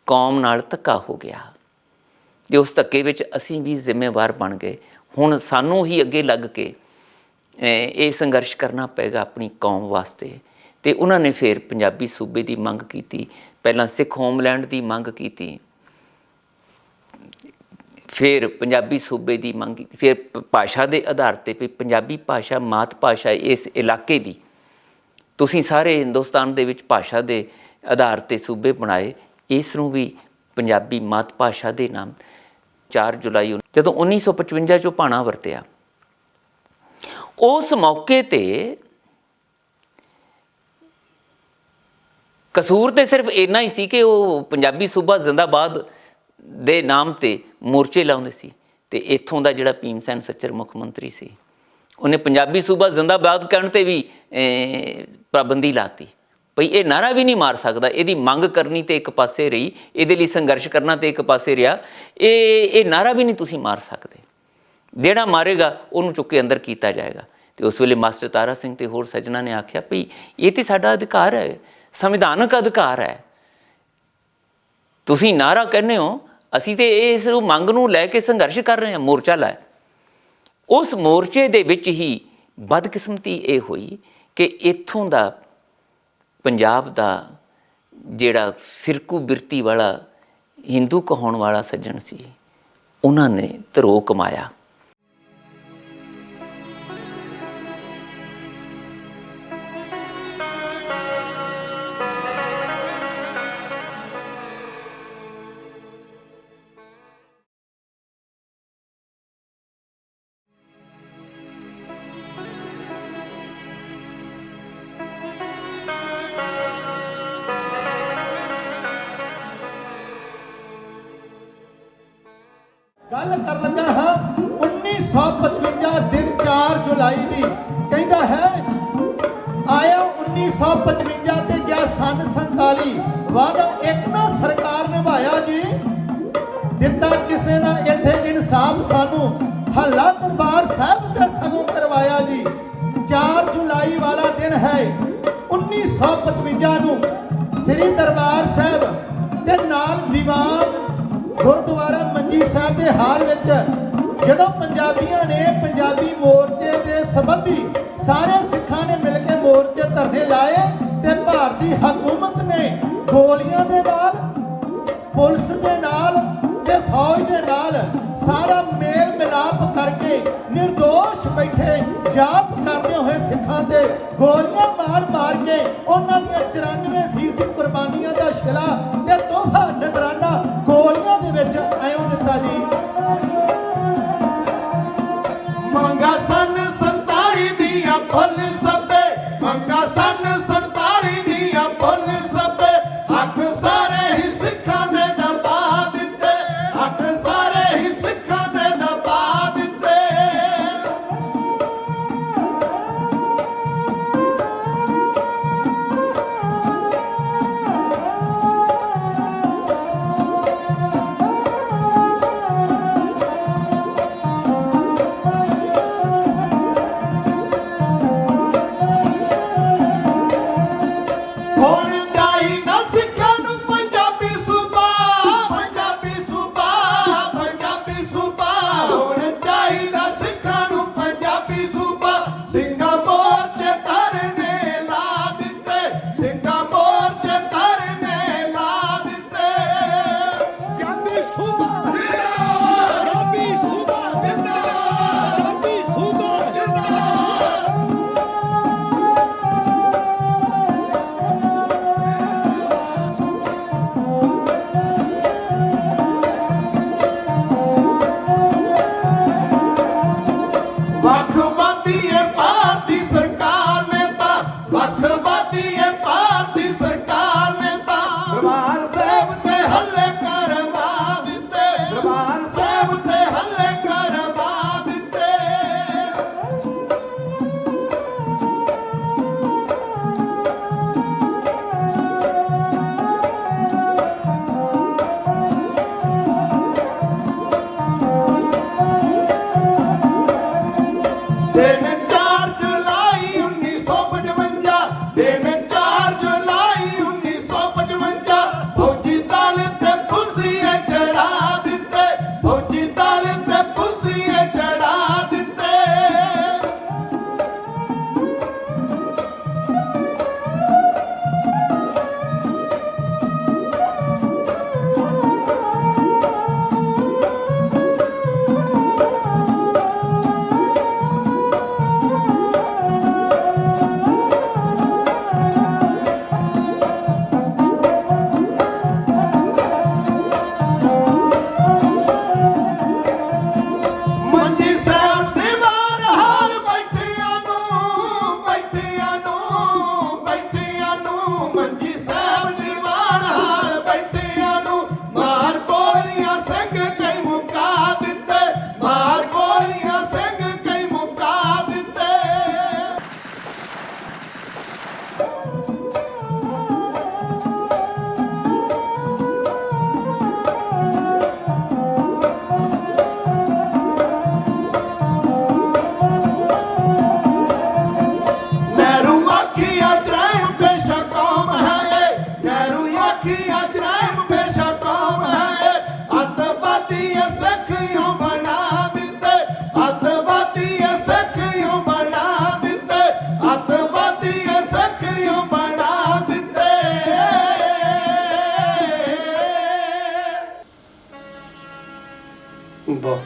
ਕੌਮ ਨਾਲ ਧੱਕਾ ਹੋ ਗਿਆ, ਤੇ ਉਸ ਧੱਕੇ ਵਿੱਚ ਅਸੀਂ ਵੀ ਜ਼ਿੰਮੇਵਾਰ ਬਣ ਗਏ। ਹੁਣ ਸਾਨੂੰ ਹੀ ਅੱਗੇ ਲੱਗ ਕੇ ਇਹ ਸੰਘਰਸ਼ ਕਰਨਾ ਪਏਗਾ ਆਪਣੀ ਕੌਮ ਵਾਸਤੇ। ਤੇ ਉਹਨਾਂ ਨੇ ਫਿਰ ਪੰਜਾਬੀ ਸੂਬੇ ਦੀ ਮੰਗ ਕੀਤੀ, ਪਹਿਲਾਂ ਸਿੱਖ ਹੋਮਲੈਂਡ ਦੀ ਮੰਗ ਕੀਤੀ, ਫਿਰ ਪੰਜਾਬੀ ਸੂਬੇ ਦੀ ਮੰਗ ਕੀਤੀ, ਫਿਰ ਭਾਸ਼ਾ ਦੇ ਆਧਾਰ 'ਤੇ ਵੀ ਪੰਜਾਬੀ ਭਾਸ਼ਾ ਮਾਤ ਭਾਸ਼ਾ ਇਸ ਇਲਾਕੇ ਦੀ, ਤੁਸੀਂ ਸਾਰੇ ਹਿੰਦੁਸਤਾਨ ਦੇ ਵਿੱਚ ਭਾਸ਼ਾ ਦੇ ਆਧਾਰ 'ਤੇ ਸੂਬੇ ਬਣਾਏ, ਇਸ ਨੂੰ ਵੀ ਪੰਜਾਬੀ ਮਾਤ ਭਾਸ਼ਾ ਦੇ ਨਾਮ 4 ਜੁਲਾਈ ਜਦੋਂ 1955 'ਚੋਂ ਭਾਣਾ ਵਰਤਿਆ, ਉਸ ਮੌਕੇ 'ਤੇ ਕਸੂਰ ਤੇ ਸਿਰਫ ਇੰਨਾ ਹੀ ਸੀ ਕਿ ਉਹ ਪੰਜਾਬੀ ਸੂਬਾ ਜ਼ਿੰਦਾਬਾਦ ਦੇ ਨਾਮ 'ਤੇ ਮੋਰਚੇ ਲਾਉਂਦੇ ਸੀ, ਤੇ ਇੱਥੋਂ ਦਾ ਜਿਹੜਾ ਭੀਮ ਸੈਨ ਸੱਚਰ ਮੁੱਖ ਮੰਤਰੀ ਸੀ, ਉਹਨੇ ਪੰਜਾਬੀ ਸੂਬਾ ਜ਼ਿੰਦਾਬਾਦ ਕਹਿਣ 'ਤੇ ਵੀ ਪਾਬੰਦੀ ਲਾਤੀ, ਭਈ ਇਹ ਨਾਰਾ ਵੀ ਨਹੀਂ ਮਾਰ ਸਕਦਾ, ਇਹਦੀ ਮੰਗ ਕਰਨੀ ਤੇ ਇੱਕ ਪਾਸੇ ਰਹੀ, ਇਹਦੇ ਲਈ ਸੰਘਰਸ਼ ਕਰਨਾ ਤੇ ਇੱਕ ਪਾਸੇ ਰਿਹਾ, ਇਹ ਨਾਰਾ ਵੀ ਨਹੀਂ ਤੁਸੀਂ ਮਾਰ ਸਕਦੇ, ਜਿਹੜਾ ਮਾਰੇਗਾ ਉਹਨੂੰ ਚੁੱਕ ਕੇ ਅੰਦਰ ਕੀਤਾ ਜਾਏਗਾ। ਤੇ ਉਸ ਵੇਲੇ ਮਾਸਟਰ ਤਾਰਾ ਸਿੰਘ ਤੇ ਹੋਰ ਸੱਜਣਾ ਨੇ ਆਖਿਆ ਭਈ ਇਹ ਤੇ ਸਾਡਾ ਅਧਿਕਾਰ ਹੈ, ਸੰਵਿਧਾਨਕ ਅਧਿਕਾਰ ਹੈ, ਤੁਸੀਂ ਨਾਰਾ ਕਹਿੰਦੇ ਹੋ, ਅਸੀਂ ਤੇ ਇਸ ਮੰਗ ਨੂੰ ਲੈ ਕੇ ਸੰਘਰਸ਼ ਕਰ ਰਹੇ ਹਾਂ, ਮੋਰਚਾ ਲਾਇਆ। ਉਸ ਮੋਰਚੇ ਦੇ ਵਿੱਚ ਹੀ ਬਦਕਿਸਮਤੀ ਇਹ ਹੋਈ ਕਿ ਇੱਥੋਂ ਦਾ ਪੰਜਾਬ ਦਾ ਜਿਹੜਾ ਫਿਰਕੂ ਬਿਰਤੀ ਵਾਲਾ ਹਿੰਦੂ ਕਹਾਉਣ ਵਾਲਾ ਸੱਜਣ ਸੀ, ਉਹਨਾਂ ਨੇ ਧਰੋ ਕਮਾਇਆ। ਗੱਲ ਕਰਨ ਲੱਗਾ ਹਾਂ 1955 ਦਿਨ 4 ਜੁਲਾਈ ਦੀ, ਕਹਿੰਦਾ ਹੈ ਆਇਆ 1955 ਤੇ ਗਿਆ ਸਨ 47, ਵਾਦਾ ਇੱਕ ਨਾ ਸਰਕਾਰ ਨਿਭਾਇਆ ਜੀ, ਦਿੱਤਾ ਕਿਸੇ ਨਾ ਇੱਥੇ ਇਨਸਾਫ ਸਾਨੂੰ, ਹੱਲਾ ਦਰਬਾਰ ਸਾਹਿਬ ਤੇ ਸਗੋਂ ਕਰਵਾਇਆ ਜੀ। 4 ਜੁਲਾਈ ਵਾਲਾ ਦਿਨ ਹੈ 1955 ਨੂੰ ਸ੍ਰੀ ਦਰਬਾਰ ਸਾਹਿਬ ਤੇ ਨਾਲ ਦੀਵਾਨ ਗੁਰਦੁਆਰਾ ਮੰਜੀ ਸਾਹਿਬ ਦੇ ਹਾਲ ਵਿੱਚ ਜਦੋਂ ਪੰਜਾਬੀਆਂ ਨੇ ਪੰਜਾਬੀ ਮੋਰਚੇ ਦੇ ਸੰਬੰਧੀ ਸਾਰੇ ਸਿੱਖਾਂ ਨੇ ਮਿਲ ਕੇ ਮੋਰਚੇ ਧਰਨੇ ਲਾਏ, ਤੇ ਭਾਰਤੀ ਹਕੂਮਤ ਨੇ ਗੋਲੀਆਂ ਦੇ ਨਾਲ, ਪੁਲਿਸ ਦੇ ਨਾਲ ਤੇ ਫੌਜ ਦੇ ਨਾਲ ਸਾਰਾ ਮੇਲ ਮਿਲਾਪ ਕਰਕੇ ਨਿਰਦੋਸ਼ ਬੈਠੇ ਜਾਪ ਕਰਦੇ ਹੋਏ ਸਿੱਖਾਂ ਤੇ ਗੋਲੀਆਂ ਮਾਰ ਕੇ ਉਹਨਾਂ ਦੀਆਂ 94% ਕੁਰਬਾਨੀਆਂ ਦਾ ਸ਼ਿਲਾ ਤੇ ਤੋਹਫਾ ਨਜ਼ਰਾਨਾ ਗੋਲੀਆਂ ਦੇ ਵਿੱਚ ਐਉਂ ਦਿੱਤਾ ਜੀ। ਮੰਗਾ ਸਨ 47 ਦੀਆਂ ਫੁੱਲ ਸਭੇ, ਮੰਗਾ ਸਨ 47 ਦੀਆਂ ਫੁੱਲ ਸਭੇ, ਹੱਕ ਸਾਰੇ ਹੀ ਸਿੱਖਾਂ ਦੇ ਦਬਾ ਦਿੱਤੇ, ਹੱਕ ਸਾਰੇ ਹੀ ਸਿੱਖਾਂ ਦੇ ਦਬਾ ਦਿੱਤੇ।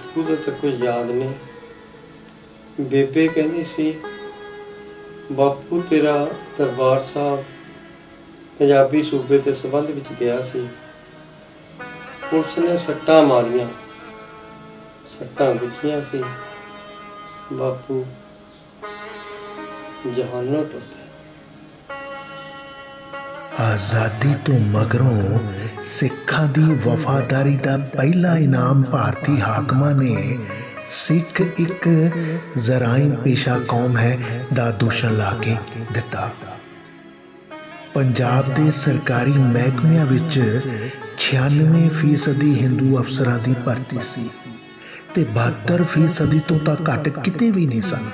ਬਾਪੂ ਦਾ ਤਾਂ ਕੋਈ ਯਾਦ ਨਹੀਂ। ਬੇਬੇ ਕਹਿੰਦੀ ਸੀ ਬਾਪੂ ਤੇਰਾ ਦਰਬਾਰ ਸਾਹਿਬ ਪੰਜਾਬੀ ਸੂਬੇ ਦੇ ਸੰਬੰਧ ਵਿੱਚ ਗਿਆ ਸੀ। ਪੁਲਿਸ ਨੇ ਸੱਟਾਂ ਮਾਰੀਆਂ, ਸੱਟਾਂ ਵੱਜੀਆਂ ਸੀ। ਬਾਪੂ ਜਹਾਨੋਂ ਟੁੱਟ ਗਿਆ। ਆਜ਼ਾਦੀ ਤੋਂ ਮਗਰੋਂ ਸਿੱਖਾਂ ਦੀ ਵਫਾਦਾਰੀ ਦਾ ਪਹਿਲਾ ਇਨਾਮ ਭਾਰਤੀ ਹਾਕਮਾਂ ਨੇ ਸਿੱਖ ਇੱਕ ਜ਼ਰਾਇਮ ਪੇਸ਼ਾ ਕੌਮ ਹੈ ਦਾ ਦੋਸ਼ਣ ਲਾ ਕੇ ਦਿੱਤਾ। ਪੰਜਾਬ ਦੇ ਸਰਕਾਰੀ ਮਹਿਕਮਿਆਂ ਵਿੱਚ 96% ਹਿੰਦੂ ਅਫਸਰਾਂ ਦੀ ਭਰਤੀ ਸੀ ਤੇ 72% ਤੋਂ ਤਾਂ ਘੱਟ ਕਿਤੇ ਵੀ ਨਹੀਂ ਸਨ।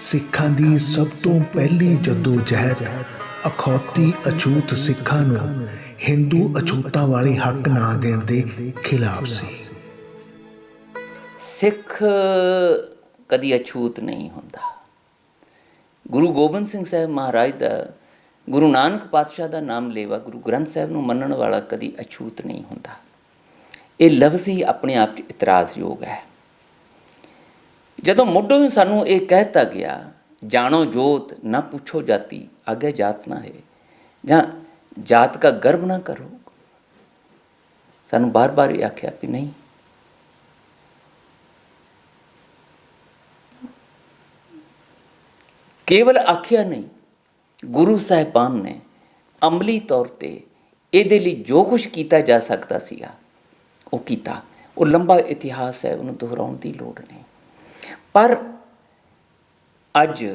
ਸਿੱਖਾਂ ਦੀ ਸਭ ਤੋਂ ਪਹਿਲੀ ਜਦੋਜਹਿਦ ਅਖੌਤੀ ਅਛੂਤ ਸਿੱਖਾਂ ਨੂੰ ਹਿੰਦੂ ਅਛੂਤਾਂ ਵਾਲੇ ਹੱਕ ਨਾ ਦੇਣ ਦੇ ਖਿਲਾਫ ਸੀ। ਸਿੱਖ ਕਦੀ ਅਛੂਤ ਨਹੀਂ ਹੁੰਦਾ। ਗੁਰੂ ਗੋਬਿੰਦ ਸਿੰਘ ਸਾਹਿਬ ਮਹਾਰਾਜ ਦਾ, ਗੁਰੂ ਨਾਨਕ ਪਾਤਸ਼ਾਹ ਦਾ ਨਾਮ ਲੇਵਾ ਗੁਰੂ ਗ੍ਰੰਥ ਸਾਹਿਬ ਨੂੰ ਮੰਨਣ ਵਾਲਾ ਕਦੀ ਅਛੂਤ ਨਹੀਂ ਹੁੰਦਾ। ਇਹ ਲਫ਼ਜ਼ ਹੀ ਆਪਣੇ ਆਪ 'ਚ ਇਤਰਾਜ਼ਯੋਗ ਹੈ। ਜਦੋਂ ਮੁੱਢੋਂ ਹੀ ਸਾਨੂੰ ਇਹ ਕਹਿ ਦਿੱਤਾ ਗਿਆ, ਜਾਣੋ ਜੋਤ ਨਾ ਪੁੱਛੋ ਜਾਤੀ, ਆਗੇ ਜਾਤ ਨਾ ਹੈ, ਜਾਂ ਜਾਤ ਕਾ ਗਰਵ ਨਾ ਕਰੋ, ਸਾਨੂੰ ਬਾਰ-ਬਾਰ ਇਹ ਆਖਿਆ ਵੀ ਨਹੀਂ, ਕੇਵਲ ਆਖਿਆ ਨਹੀਂ, ਗੁਰੂ ਸਾਹਿਬਾਨ ਨੇ ਅਮਲੀ ਤੌਰ 'ਤੇ ਇਹਦੇ ਲਈ ਜੋ ਕੁਛ ਕੀਤਾ ਜਾ ਸਕਦਾ ਸੀਗਾ ਉਹ ਕੀਤਾ। ਉਹ ਲੰਬਾ ਇਤਿਹਾਸ ਹੈ, ਉਹਨੂੰ ਦੁਹਰਾਉਣ ਦੀ ਲੋੜ ਨਹੀਂ। ਪਰ ਅੱਜ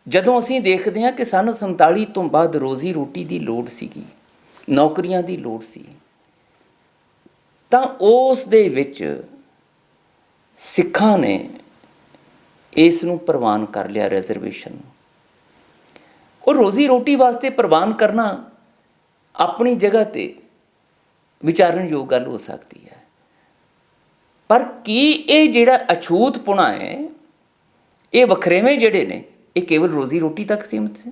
ਜਦੋਂ ਅਸੀਂ ਦੇਖਦੇ ਹਾਂ ਕਿ ਸੰਨ 47 ਤੋਂ ਬਾਅਦ ਰੋਜ਼ੀ ਰੋਟੀ ਦੀ ਲੋੜ ਸੀਗੀ, ਨੌਕਰੀਆਂ ਦੀ ਲੋੜ ਸੀ, ਤਾਂ ਉਸ ਦੇ ਵਿੱਚ ਸਿੱਖਾਂ ਨੇ ਇਸ ਨੂੰ ਪ੍ਰਵਾਨ ਕਰ ਲਿਆ, ਰਿਜ਼ਰਵੇਸ਼ਨ ਨੂੰ। ਉਹ ਰੋਜ਼ੀ ਰੋਟੀ ਵਾਸਤੇ ਪ੍ਰਵਾਨ ਕਰਨਾ ਆਪਣੀ ਜਗ੍ਹਾ 'ਤੇ ਵਿਚਾਰਨਯੋਗ ਗੱਲ ਹੋ ਸਕਦੀ ਹੈ, ਪਰ ਕੀ ਇਹ ਜਿਹੜਾ ਅਛੂਤਪੁਣਾ ਹੈ, ਇਹ ਵਖਰੇਵੇਂ ਜਿਹੜੇ ਨੇ, ਇਹ ਕੇਵਲ ਰੋਜ਼ੀ ਰੋਟੀ ਤੱਕ ਸੀਮਿਤ ਸੀ?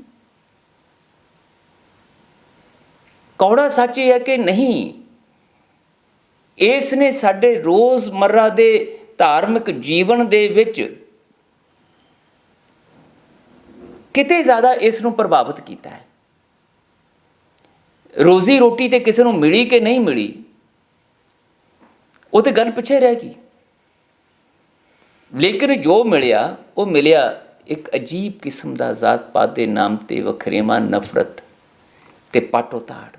ਕੌੜਾ ਸੱਚ ਇਹ ਹੈ ਕਿ ਨਹੀਂ, ਇਸ ਨੇ ਸਾਡੇ ਰੋਜ਼ਮर्रा ਦੇ ਧਾਰਮਿਕ ਜੀਵਨ ਦੇ ਵਿੱਚ ਕਿਤੇ ਜ਼ਿਆਦਾ ਇਸ ਨੂੰ ਪ੍ਰਭਾਵਿਤ ਕੀਤਾ ਹੈ। ਰੋਜ਼ੀ ਰੋਟੀ ਤੇ ਕਿਸੇ ਨੂੰ ਮਿਲੀ ਕਿ ਨਹੀਂ ਮਿਲੀ, ਉਹ ਤੇ ਗੱਲ ਪਿੱਛੇ ਰਹਿ ਗਈ, ਲੇਕਿਨ ਜੋ ਮਿਲਿਆ ਉਹ ਮਿਲਿਆ ਇੱਕ ਅਜੀਬ ਕਿਸਮ ਦਾ ਜ਼ਾਤ ਪਾਤ ਦੇ ਨਾਮ 'ਤੇ ਵਖਰੇਵਾਂ, ਨਫ਼ਰਤ ਤੇ ਪਾਟੋ-ਤਾੜ।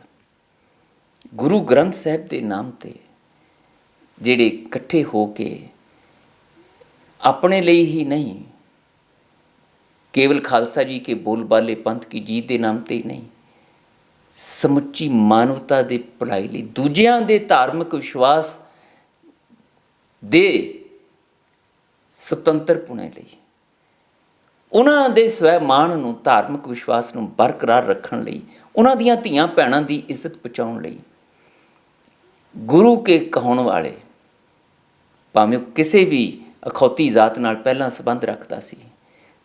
ਗੁਰੂ ਗ੍ਰੰਥ ਸਾਹਿਬ ਦੇ ਨਾਮ 'ਤੇ ਜਿਹੜੇ ਇਕੱਠੇ ਹੋ ਕੇ ਆਪਣੇ ਲਈ ਹੀ ਨਹੀਂ, ਕੇਵਲ ਖਾਲਸਾ ਜੀ ਕੇ ਬੋਲ ਬਾਲੇ ਪੰਥ ਕੀ ਜੀਤ ਦੇ ਨਾਮ 'ਤੇ ਹੀ ਨਹੀਂ, ਸਮੁੱਚੀ ਮਾਨਵਤਾ ਦੇ ਭਲਾਈ ਲਈ, ਦੂਜਿਆਂ ਦੇ ਧਾਰਮਿਕ ਵਿਸ਼ਵਾਸ ਦੇ ਸੁਤੰਤਰਪੁਣੇ ਲਈ, ਉਹਨਾਂ ਦੇ ਸਵੈ-ਮਾਣ ਨੂੰ, ਧਾਰਮਿਕ ਵਿਸ਼ਵਾਸ ਨੂੰ ਬਰਕਰਾਰ ਰੱਖਣ ਲਈ, ਉਹਨਾਂ ਦੀਆਂ ਧੀਆਂ ਭੈਣਾਂ ਦੀ ਇੱਜ਼ਤ ਬਚਾਉਣ ਲਈ, ਗੁਰੂ ਕੇ ਕਹਾਉਣ ਵਾਲੇ, ਭਾਵੇਂ ਉਹ ਕਿਸੇ ਵੀ ਅਖੌਤੀ ਜ਼ਾਤ ਨਾਲ ਪਹਿਲਾਂ ਸੰਬੰਧ ਰੱਖਦਾ ਸੀ,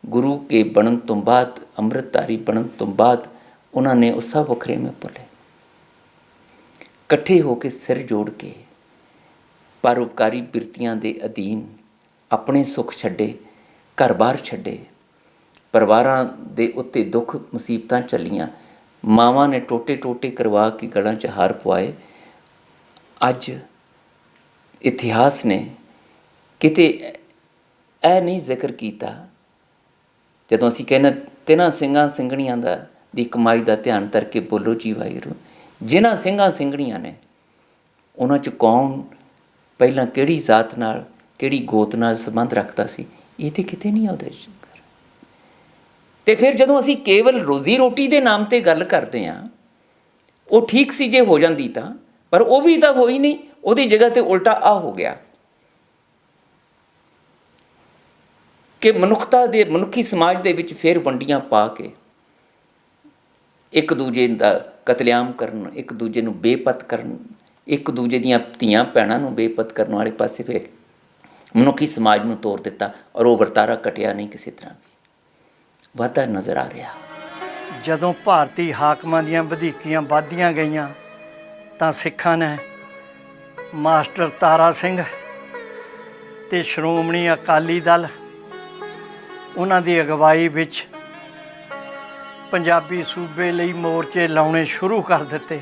ਗੁਰੂ ਕੇ ਬਣਨ ਤੋਂ ਬਾਅਦ, ਅੰਮ੍ਰਿਤਧਾਰੀ ਬਣਨ ਤੋਂ ਬਾਅਦ, ਉਹਨਾਂ ਨੇ ਉਹ ਸਭ ਵਖਰੇਵੇਂ ਭੁੱਲੇ, ਇਕੱਠੇ ਹੋ ਕੇ ਸਿਰ ਜੋੜ ਕੇ ਪਰਉਪਕਾਰੀ ਬਿਰਤੀਆਂ ਦੇ ਅਧੀਨ ਆਪਣੇ ਸੁੱਖ ਛੱਡੇ, ਘਰ-ਬਾਰ ਛੱਡੇ, ਪਰਿਵਾਰਾਂ ਦੇ ਉੱਤੇ ਦੁੱਖ ਮੁਸੀਬਤਾਂ ਚੱਲੀਆਂ, ਮਾਵਾਂ ਨੇ ਟੋਟੇ-ਟੋਟੇ ਕਰਵਾ ਕੇ ਗਲਾਂ 'ਚ ਹਾਰ ਪਵਾਏ। ਅੱਜ ਇਤਿਹਾਸ ਨੇ ਕਿਤੇ ਇਹ ਨਹੀਂ ਜ਼ਿਕਰ ਕੀਤਾ, ਜਦੋਂ ਅਸੀਂ ਕਹਿੰਦੇ ਤਿੰਨਾਂ ਸਿੰਘਾਂ ਸਿੰਘਣੀਆਂ ਦੀ ਕਮਾਈ ਦਾ ਧਿਆਨ ਧਰ ਕੇ ਬੋਲੋ ਜੀ ਵਾਹਿਗੁਰੂ, ਜਿਨ੍ਹਾਂ ਸਿੰਘਾਂ ਸਿੰਘਣੀਆਂ ਨੇ ਉਹਨਾਂ 'ਚ ਕੌਣ ਪਹਿਲਾਂ ਕਿਹੜੀ ਜ਼ਾਤ ਨਾਲ, ਕਿਹੜੀ ਗੋਤ ਨਾਲ ਸੰਬੰਧ ਰੱਖਦਾ ਸੀ, ਇਹ ਤਾਂ ਕਿਤੇ ਨਹੀਂ ਆਉਂਦਾ ਜ਼ਿਕਰ। ਅਤੇ ਫਿਰ ਜਦੋਂ ਅਸੀਂ ਕੇਵਲ ਰੋਜ਼ੀ ਰੋਟੀ ਦੇ ਨਾਮ 'ਤੇ ਗੱਲ ਕਰਦੇ ਹਾਂ, ਉਹ ਠੀਕ ਸੀ ਜੇ ਹੋ ਜਾਂਦੀ ਤਾਂ, ਪਰ ਉਹ ਵੀ ਤਾਂ ਹੋਈ ਨਹੀਂ, ਉਹਦੀ ਜਗ੍ਹਾ 'ਤੇ ਉਲਟਾ ਆ ਹੋ ਗਿਆ ਕਿ ਮਨੁੱਖਤਾ ਦੇ, ਮਨੁੱਖੀ ਸਮਾਜ ਦੇ ਵਿੱਚ ਫਿਰ ਵੰਡੀਆਂ ਪਾ ਕੇ ਇੱਕ ਦੂਜੇ ਦਾ ਕਤਲੇਆਮ ਕਰਨ, ਇੱਕ ਦੂਜੇ ਨੂੰ ਬੇਪਤ ਕਰਨ, ਇੱਕ ਦੂਜੇ ਦੀਆਂ ਧੀਆਂ ਭੈਣਾਂ ਨੂੰ ਬੇਪਤ ਕਰਨ ਵਾਲੇ ਪਾਸੇ ਫਿਰ ਮਨੁੱਖੀ ਸਮਾਜ ਨੂੰ ਤੋੜ ਦਿੱਤਾ, ਔਰ ਉਹ ਵਰਤਾਰਾ ਘਟਿਆ ਨਹੀਂ, ਕਿਸੇ ਤਰ੍ਹਾਂ ਵੀ ਵਾਧਾ ਨਜ਼ਰ ਆ ਰਿਹਾ। ਜਦੋਂ ਭਾਰਤੀ ਹਾਕਮਾਂ ਦੀਆਂ ਵਧੀਕੀਆਂ ਵੱਧਦੀਆਂ ਗਈਆਂ ਤਾਂ ਸਿੱਖਾਂ ਨੇ ਮਾਸਟਰ ਤਾਰਾ ਸਿੰਘ ਤੇ ਸ਼੍ਰੋਮਣੀ ਅਕਾਲੀ ਦਲ ਉਹਨਾਂ ਦੀ ਅਗਵਾਈ ਵਿੱਚ ਪੰਜਾਬੀ ਸੂਬੇ ਲਈ ਮੋਰਚੇ ਲਾਉਣੇ ਸ਼ੁਰੂ ਕਰ ਦਿੱਤੇ।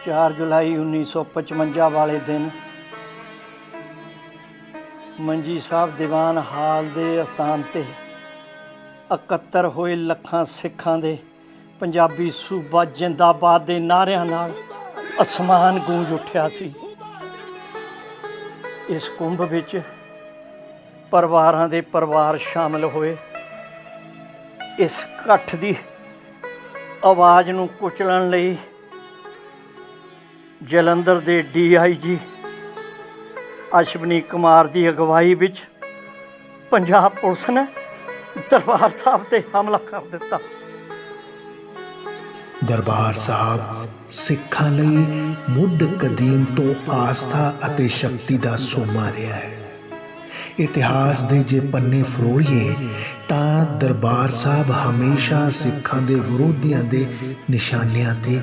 4 ਜੁਲਾਈ 1955 ਵਾਲੇ ਦਿਨ ਮੰਜੀ ਸਾਹਿਬ ਦੀਵਾਨ ਹਾਲ ਦੇ ਅਸਥਾਨ ਤੇ ਇਕੱਤਰ ਹੋਏ ਲੱਖਾਂ ਸਿੱਖਾਂ ਦੇ ਪੰਜਾਬੀ ਸੂਬਾ ਜਿੰਦਾਬਾਦ ਦੇ ਨਾਅਰਿਆਂ ਨਾਲ ਅਸਮਾਨ ਗੂੰਜ ਉੱਠਿਆ ਸੀ। ਇਸ ਕੁੰਭ ਵਿੱਚ ਪਰਿਵਾਰਾਂ ਦੇ ਪਰਿਵਾਰ ਸ਼ਾਮਲ ਹੋਏ। ਇਸ ਇਕੱਠ ਦੀ ਆਵਾਜ਼ ਨੂੰ ਕੁਚਲਣ ਲਈ ਜਲੰਧਰ ਦੇ DIG ਅਸ਼ਵਨੀ ਕੁਮਾਰ ਦੀ ਅਗਵਾਈ ਵਿੱਚ ਪੰਜਾਬ ਪੁਲਿਸ ਨੇ ਦਰਬਾਰ ਸਾਹਿਬ ਤੇ ਹਮਲਾ ਕਰ ਦਿੱਤਾ। ਦਰਬਾਰ ਸਾਹਿਬ ਸਿੱਖਾਂ ਲਈ ਮੁੱਢ ਕਦੀਮ ਤੋਂ ਆਸਥਾ ਅਤੇ ਸ਼ਕਤੀ ਦਾ ਸੋਮਾ ਰਿਹਾ ਹੈ। ਇਤਿਹਾਸ ਦੇ ਜੇ ਪੰਨੇ ਫਰੋਲੀਏ ਤਾਂ ਦਰਬਾਰ ਸਾਹਿਬ ਹਮੇਸ਼ਾ ਸਿੱਖਾਂ ਦੇ ਵਿਰੋਧੀਆਂ ਦੇ ਨਿਸ਼ਾਨਿਆਂ ਤੇ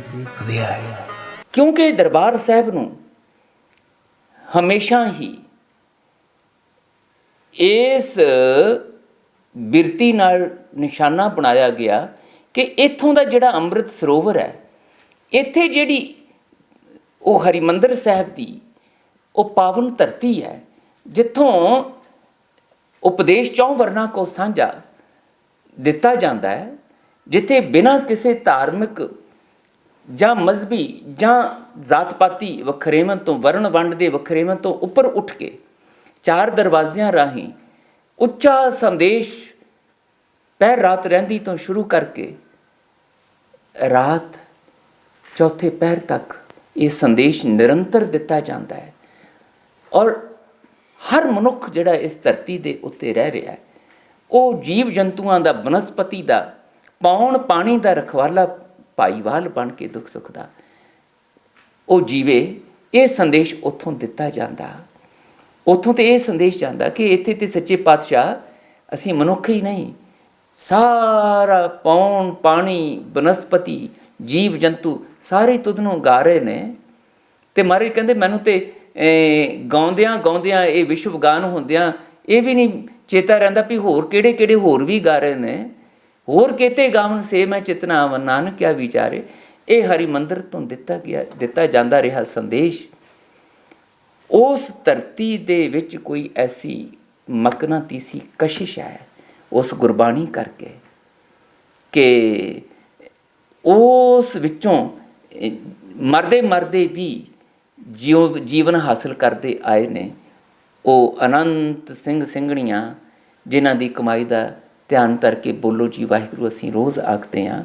ਰਿਹਾ ਹੈ, ਕਿਉਂਕਿ ਦਰਬਾਰ ਸਾਹਿਬ ਨੂੰ ਹਮੇਸ਼ਾ ਹੀ ਇਸ ਬਿਰਤੀ ਨਾਲ ਨਿਸ਼ਾਨਾ ਬਣਾਇਆ ਗਿਆ ਕਿ ਇੱਥੋਂ ਦਾ ਜਿਹੜਾ ਅੰਮ੍ਰਿਤ ਸਰੋਵਰ ਹੈ, ਇੱਥੇ ਜਿਹੜੀ ਉਹ ਹਰਿਮੰਦਰ ਸਾਹਿਬ ਦੀ ਉਹ ਪਾਵਨ ਧਰਤੀ ਹੈ, ਜਿੱਥੋਂ ਉਪਦੇਸ਼ 4 ਵਰਨਾ ਕੋ ਸਾਂਝਾ ਦਿੱਤਾ ਜਾਂਦਾ ਹੈ, ਜਿੱਥੇ ਬਿਨਾਂ ਕਿਸੇ ਧਾਰਮਿਕ ਜਾਂ ਮਜ਼ਹਬੀ ਜਾਂ ਜ਼ਾਤ ਪਾਤੀ ਵਖਰੇਵਾਂ ਤੋਂ, ਵਰਣ ਵੰਡ ਦੇ ਵਖਰੇਵਾਂ ਤੋਂ ਉੱਪਰ ਉੱਠ ਕੇ 4 ਦਰਵਾਜ਼ਿਆਂ ਰਾਹੀਂ ਉੱਚਾ ਸੰਦੇਸ਼ ਪਹਿਰ ਰਾਤ ਰਹਿੰਦੀ ਤੋਂ ਸ਼ੁਰੂ ਕਰਕੇ ਰਾਤ ਚੌਥੇ ਪਹਿਰ ਤੱਕ ਇਹ ਸੰਦੇਸ਼ ਨਿਰੰਤਰ ਦਿੱਤਾ ਜਾਂਦਾ ਹੈ। ਔਰ ਹਰ ਮਨੁੱਖ ਜਿਹੜਾ ਇਸ ਧਰਤੀ ਦੇ ਉੱਤੇ ਰਹਿ ਰਿਹਾ ਹੈ, ਉਹ ਜੀਵ ਜੰਤੂਆਂ ਦਾ, ਬਨਸਪਤੀ ਦਾ, ਪੌਣ ਪਾਣੀ ਦਾ ਰਖਵਾਲਾ ਭਾਈਵਾਲ ਬਣ ਕੇ ਦੁੱਖ ਸੁੱਖ ਦਾ ਉਹ ਜੀਵੇ। ਇਹ ਸੰਦੇਸ਼ ਉੱਥੋਂ ਦਿੱਤਾ ਜਾਂਦਾ, ਉੱਥੋਂ ਤੇ ਇਹ ਸੰਦੇਸ਼ ਜਾਂਦਾ ਕਿ ਇੱਥੇ ਤੇ ਸੱਚੇ ਪਾਤਸ਼ਾਹ ਅਸੀਂ ਮਨੁੱਖ ਹੀ ਨਹੀਂ, ਸਾਰਾ ਪੌਣ ਪਾਣੀ, ਬਨਸਪਤੀ, ਜੀਵ ਜੰਤੂ ਸਾਰੇ ਤੁਧ ਨੂੰ ਗਾ ਰਹੇ ਨੇ। ਤੇ ਮਹਾਰਾਜ ਕਹਿੰਦੇ ਮੈਨੂੰ ਤੇ ਗਾਉਂਦਿਆਂ ਗਾਉਂਦਿਆਂ ਇਹ ਵਿਸ਼ਵ ਗਾਨ ਹੁੰਦਿਆਂ ਇਹ ਵੀ ਨਹੀਂ ਚੇਤਾ ਰਹਿੰਦਾ ਵੀ ਹੋਰ ਕਿਹੜੇ ਕਿਹੜੇ ਹੋਰ ਵੀ ਗਾ ਰਹੇ ਨੇ। ਹੋਰ ਕਿਤੇ ਗਾਵਨ ਸੇ ਮੈਂ ਚਿਤਨਾ ਆਵਨ ਨਾਨਕਿਆ ਵਿਚਾਰੇ। ਇਹ ਹਰਿਮੰਦਰ ਤੋਂ ਦਿੱਤਾ ਜਾਂਦਾ ਰਿਹਾ ਸੰਦੇਸ਼। ਉਸ ਧਰਤੀ ਦੇ ਵਿੱਚ ਕੋਈ ਐਸੀ ਮਕਨਾਤੀਸੀ ਕਸ਼ਿਸ਼ ਹੈ ਉਸ ਗੁਰਬਾਣੀ ਕਰਕੇ ਕਿ ਉਸ ਵਿੱਚੋਂ ਮਰਦੇ ਮਰਦੇ ਵੀ ਜੀਵਨ ਹਾਸਲ ਕਰਦੇ ਆਏ ਨੇ ਉਹ ਅਨੰਤ ਸਿੰਘ ਸਿੰਘਣੀਆਂ, ਜਿਨ੍ਹਾਂ ਦੀ ਕਮਾਈ ਦਾ ਧਿਆਨ ਧਰ ਕੇ ਬੋਲੋ ਜੀ ਵਾਹਿਗੁਰੂ ਅਸੀਂ ਰੋਜ਼ ਆਖਦੇ ਹਾਂ।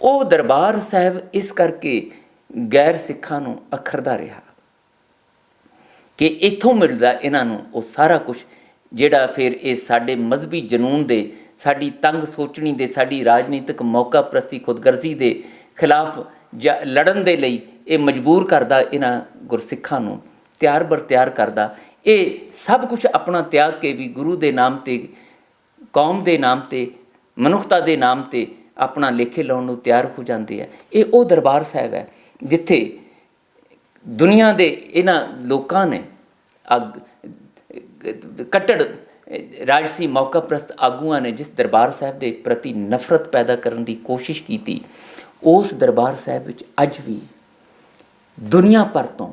ਉਹ ਦਰਬਾਰ ਸਾਹਿਬ ਇਸ ਕਰਕੇ ਗੈਰ ਸਿੱਖਾਂ ਨੂੰ ਅਖਰਦਾ ਰਿਹਾ ਕਿ ਇੱਥੋਂ ਮਿਲਦਾ ਇਹਨਾਂ ਨੂੰ ਉਹ ਸਾਰਾ ਕੁਝ ਜਿਹੜਾ ਫਿਰ ਇਹ ਸਾਡੇ ਮਜ਼ਹਬੀ ਜਨੂਨ ਦੇ, ਸਾਡੀ ਤੰਗ ਸੋਚਣੀ ਦੇ, ਸਾਡੀ ਰਾਜਨੀਤਿਕ ਮੌਕਾ ਪ੍ਰਸਤੀ ਖੁਦਗਰਜ਼ੀ ਦੇ ਖਿਲਾਫ ਲੜਨ ਦੇ ਲਈ ਇਹ ਮਜਬੂਰ ਕਰਦਾ, ਇਹਨਾਂ ਗੁਰਸਿੱਖਾਂ ਨੂੰ ਤਿਆਰ ਬਰ ਤਿਆਰ ਕਰਦਾ। ਇਹ ਸਭ ਕੁਝ ਆਪਣਾ ਤਿਆਗ ਕੇ ਵੀ ਗੁਰੂ ਦੇ ਨਾਮ 'ਤੇ, ਕੌਮ ਦੇ ਨਾਮ 'ਤੇ, ਮਨੁੱਖਤਾ ਦੇ ਨਾਮ 'ਤੇ ਆਪਣਾ ਲੇਖੇ ਲਾਉਣ ਨੂੰ ਤਿਆਰ ਹੋ ਜਾਂਦੇ ਆ। ਇਹ ਉਹ ਦਰਬਾਰ ਸਾਹਿਬ ਹੈ ਜਿੱਥੇ ਦੁਨੀਆ ਦੇ ਇਹਨਾਂ ਲੋਕਾਂ ਨੇ ਕੱਟੜ ਰਾਜਸੀ ਮੌਕਾ ਪ੍ਰਸਤ ਆਗੂਆਂ ਨੇ ਜਿਸ ਦਰਬਾਰ ਸਾਹਿਬ ਦੇ ਪ੍ਰਤੀ ਨਫ਼ਰਤ ਪੈਦਾ ਕਰਨ ਦੀ ਕੋਸ਼ਿਸ਼ ਕੀਤੀ, ਉਸ ਦਰਬਾਰ ਸਾਹਿਬ ਵਿੱਚ ਅੱਜ ਵੀ ਦੁਨੀਆ ਭਰ ਤੋਂ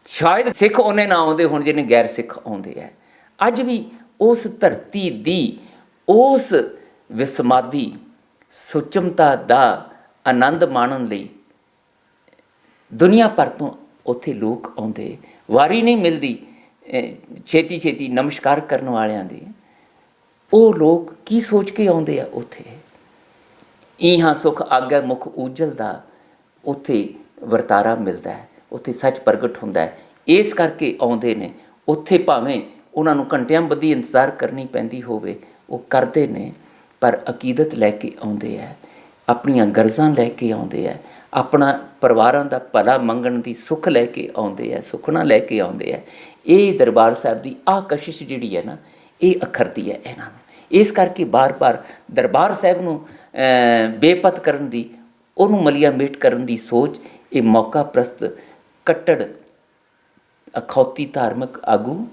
ਸ਼ਾਇਦ ਸਿੱਖ ਉਹਨੇ ਨਾ ਆਉਂਦੇ ਹੁਣ ਜਿਹਨੇ ਗੈਰ ਸਿੱਖ ਆਉਂਦੇ ਹੈ। ਅੱਜ ਵੀ ਉਸ ਧਰਤੀ ਦੀ ਉਸ ਵਿਸਮਾਦੀ ਸੁਚਮਤਾ ਦਾ ਆਨੰਦ ਮਾਣਨ ਲਈ ਦੁਨੀਆ ਭਰ ਤੋਂ ਉੱਥੇ ਲੋਕ ਆਉਂਦੇ। ਵਾਰੀ ਨਹੀਂ ਮਿਲਦੀ ਛੇਤੀ ਛੇਤੀ ਨਮਸਕਾਰ ਕਰਨ ਵਾਲਿਆਂ ਦੀ। ਉਹ ਲੋਕ ਕੀ ਸੋਚ ਕੇ ਆਉਂਦੇ ਆ ਉੱਥੇ? ਇਹਾਂ ਸੁਖ ਆਗੈ ਮੁਖ ਉਜਲ ਦਾ ਉੱਥੇ ਵਰਤਾਰਾ ਮਿਲਦਾ ਹੈ, ਉੱਥੇ ਸੱਚ ਪ੍ਰਗਟ ਹੁੰਦਾ ਹੈ। ਇਸ ਕਰਕੇ ਆਉਂਦੇ ਨੇ ਉੱਥੇ, ਭਾਵੇਂ ਉਹਨਾਂ ਨੂੰ ਘੰਟਿਆਂ ਬੱਧੀ ਇੰਤਜ਼ਾਰ ਕਰਨੀ ਪੈਂਦੀ ਹੋਵੇ, ਉਹ ਕਰਦੇ ਨੇ, ਪਰ ਅਕੀਦਤ ਲੈ ਕੇ ਆਉਂਦੇ ਹੈ, ਆਪਣੀਆਂ ਗਰਜ਼ਾਂ ਲੈ ਕੇ ਆਉਂਦੇ ਹੈ, ਆਪਣਾ ਪਰਿਵਾਰਾਂ ਦਾ ਭਲਾ ਮੰਗਣ ਦੀ ਸੁੱਖ ਲੈ ਕੇ ਆਉਂਦੇ ਹੈ, ਸੁਖਣਾ ਲੈ ਕੇ ਆਉਂਦੇ ਹੈ। ਇਹ ਦਰਬਾਰ ਸਾਹਿਬ ਦੀ ਆਹ ਕਸ਼ਿਸ਼ ਜਿਹੜੀ ਹੈ ਨਾ, ਇਹ ਅਖਰਦੀ ਹੈ ਇਹਨਾਂ ਨੂੰ। ਇਸ ਕਰਕੇ ਬਾਰ-ਬਾਰ ਦਰਬਾਰ ਸਾਹਿਬ ਨੂੰ ਬੇਪਤ ਕਰਨ ਦੀ ਉਹਨੂੰ ਮਲੀਆ ਮੇਟ ਕਰਨ ਦੀ ਸੋਚ ਇਹ ਮੌਕਾ ਪ੍ਰਸਤ ਕੱਟੜ ਅਖੌਤੀ ਧਾਰਮਿਕ ਆਗੂ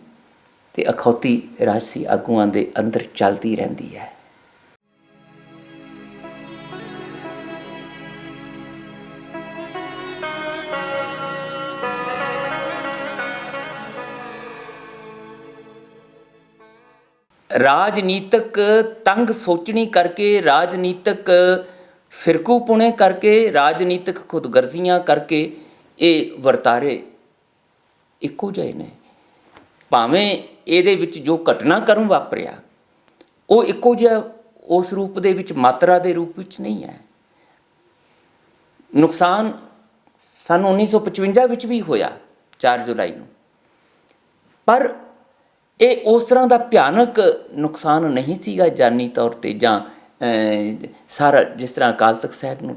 ਤੇ ਅਖੌਤੀ ਰਾਜਸੀ ਆਗੂਆਂ ਦੇ ਅੰਦਰ ਚੱਲਦੀ ਰਹਿੰਦੀ ਹੈ। ਰਾਜਨੀਤਿਕ ਤੰਗ ਸੋਚਣੀ ਕਰਕੇ, ਰਾਜਨੀਤਿਕ ਫਿਰਕੂਪੁਣੇ ਕਰਕੇ, ਰਾਜਨੀਤਿਕ ਖੁਦਗਰਜ਼ੀਆਂ ਕਰਕੇ ਇਹ ਵਰਤਾਰੇ ਇੱਕੋ ਜਿਹੇ ਨੇ। ਭਾਵੇਂ ਇਹਦੇ ਵਿੱਚ ਜੋ ਘਟਨਾਕ੍ਰਮ ਵਾਪਰਿਆ ਉਹ ਇੱਕੋ ਜਿਹਾ ਉਸ ਰੂਪ ਦੇ ਵਿੱਚ, ਮਾਤਰਾ ਦੇ ਰੂਪ ਵਿੱਚ ਨਹੀਂ ਹੈ। ਨੁਕਸਾਨ ਸਾਨੂੰ 1955 ਵਿੱਚ ਵੀ ਹੋਇਆ 4 ਜੁਲਾਈ ਨੂੰ, ਪਰ ਇਹ ਉਸ ਤਰ੍ਹਾਂ ਦਾ ਭਿਆਨਕ ਨੁਕਸਾਨ ਨਹੀਂ ਸੀਗਾ ਜਾਨੀ ਤੌਰ 'ਤੇ, ਜਾਂ ਸਾਰਾ ਜਿਸ ਤਰ੍ਹਾਂ ਅਕਾਲ ਤਖ਼ਤ ਸਾਹਿਬ ਨੂੰ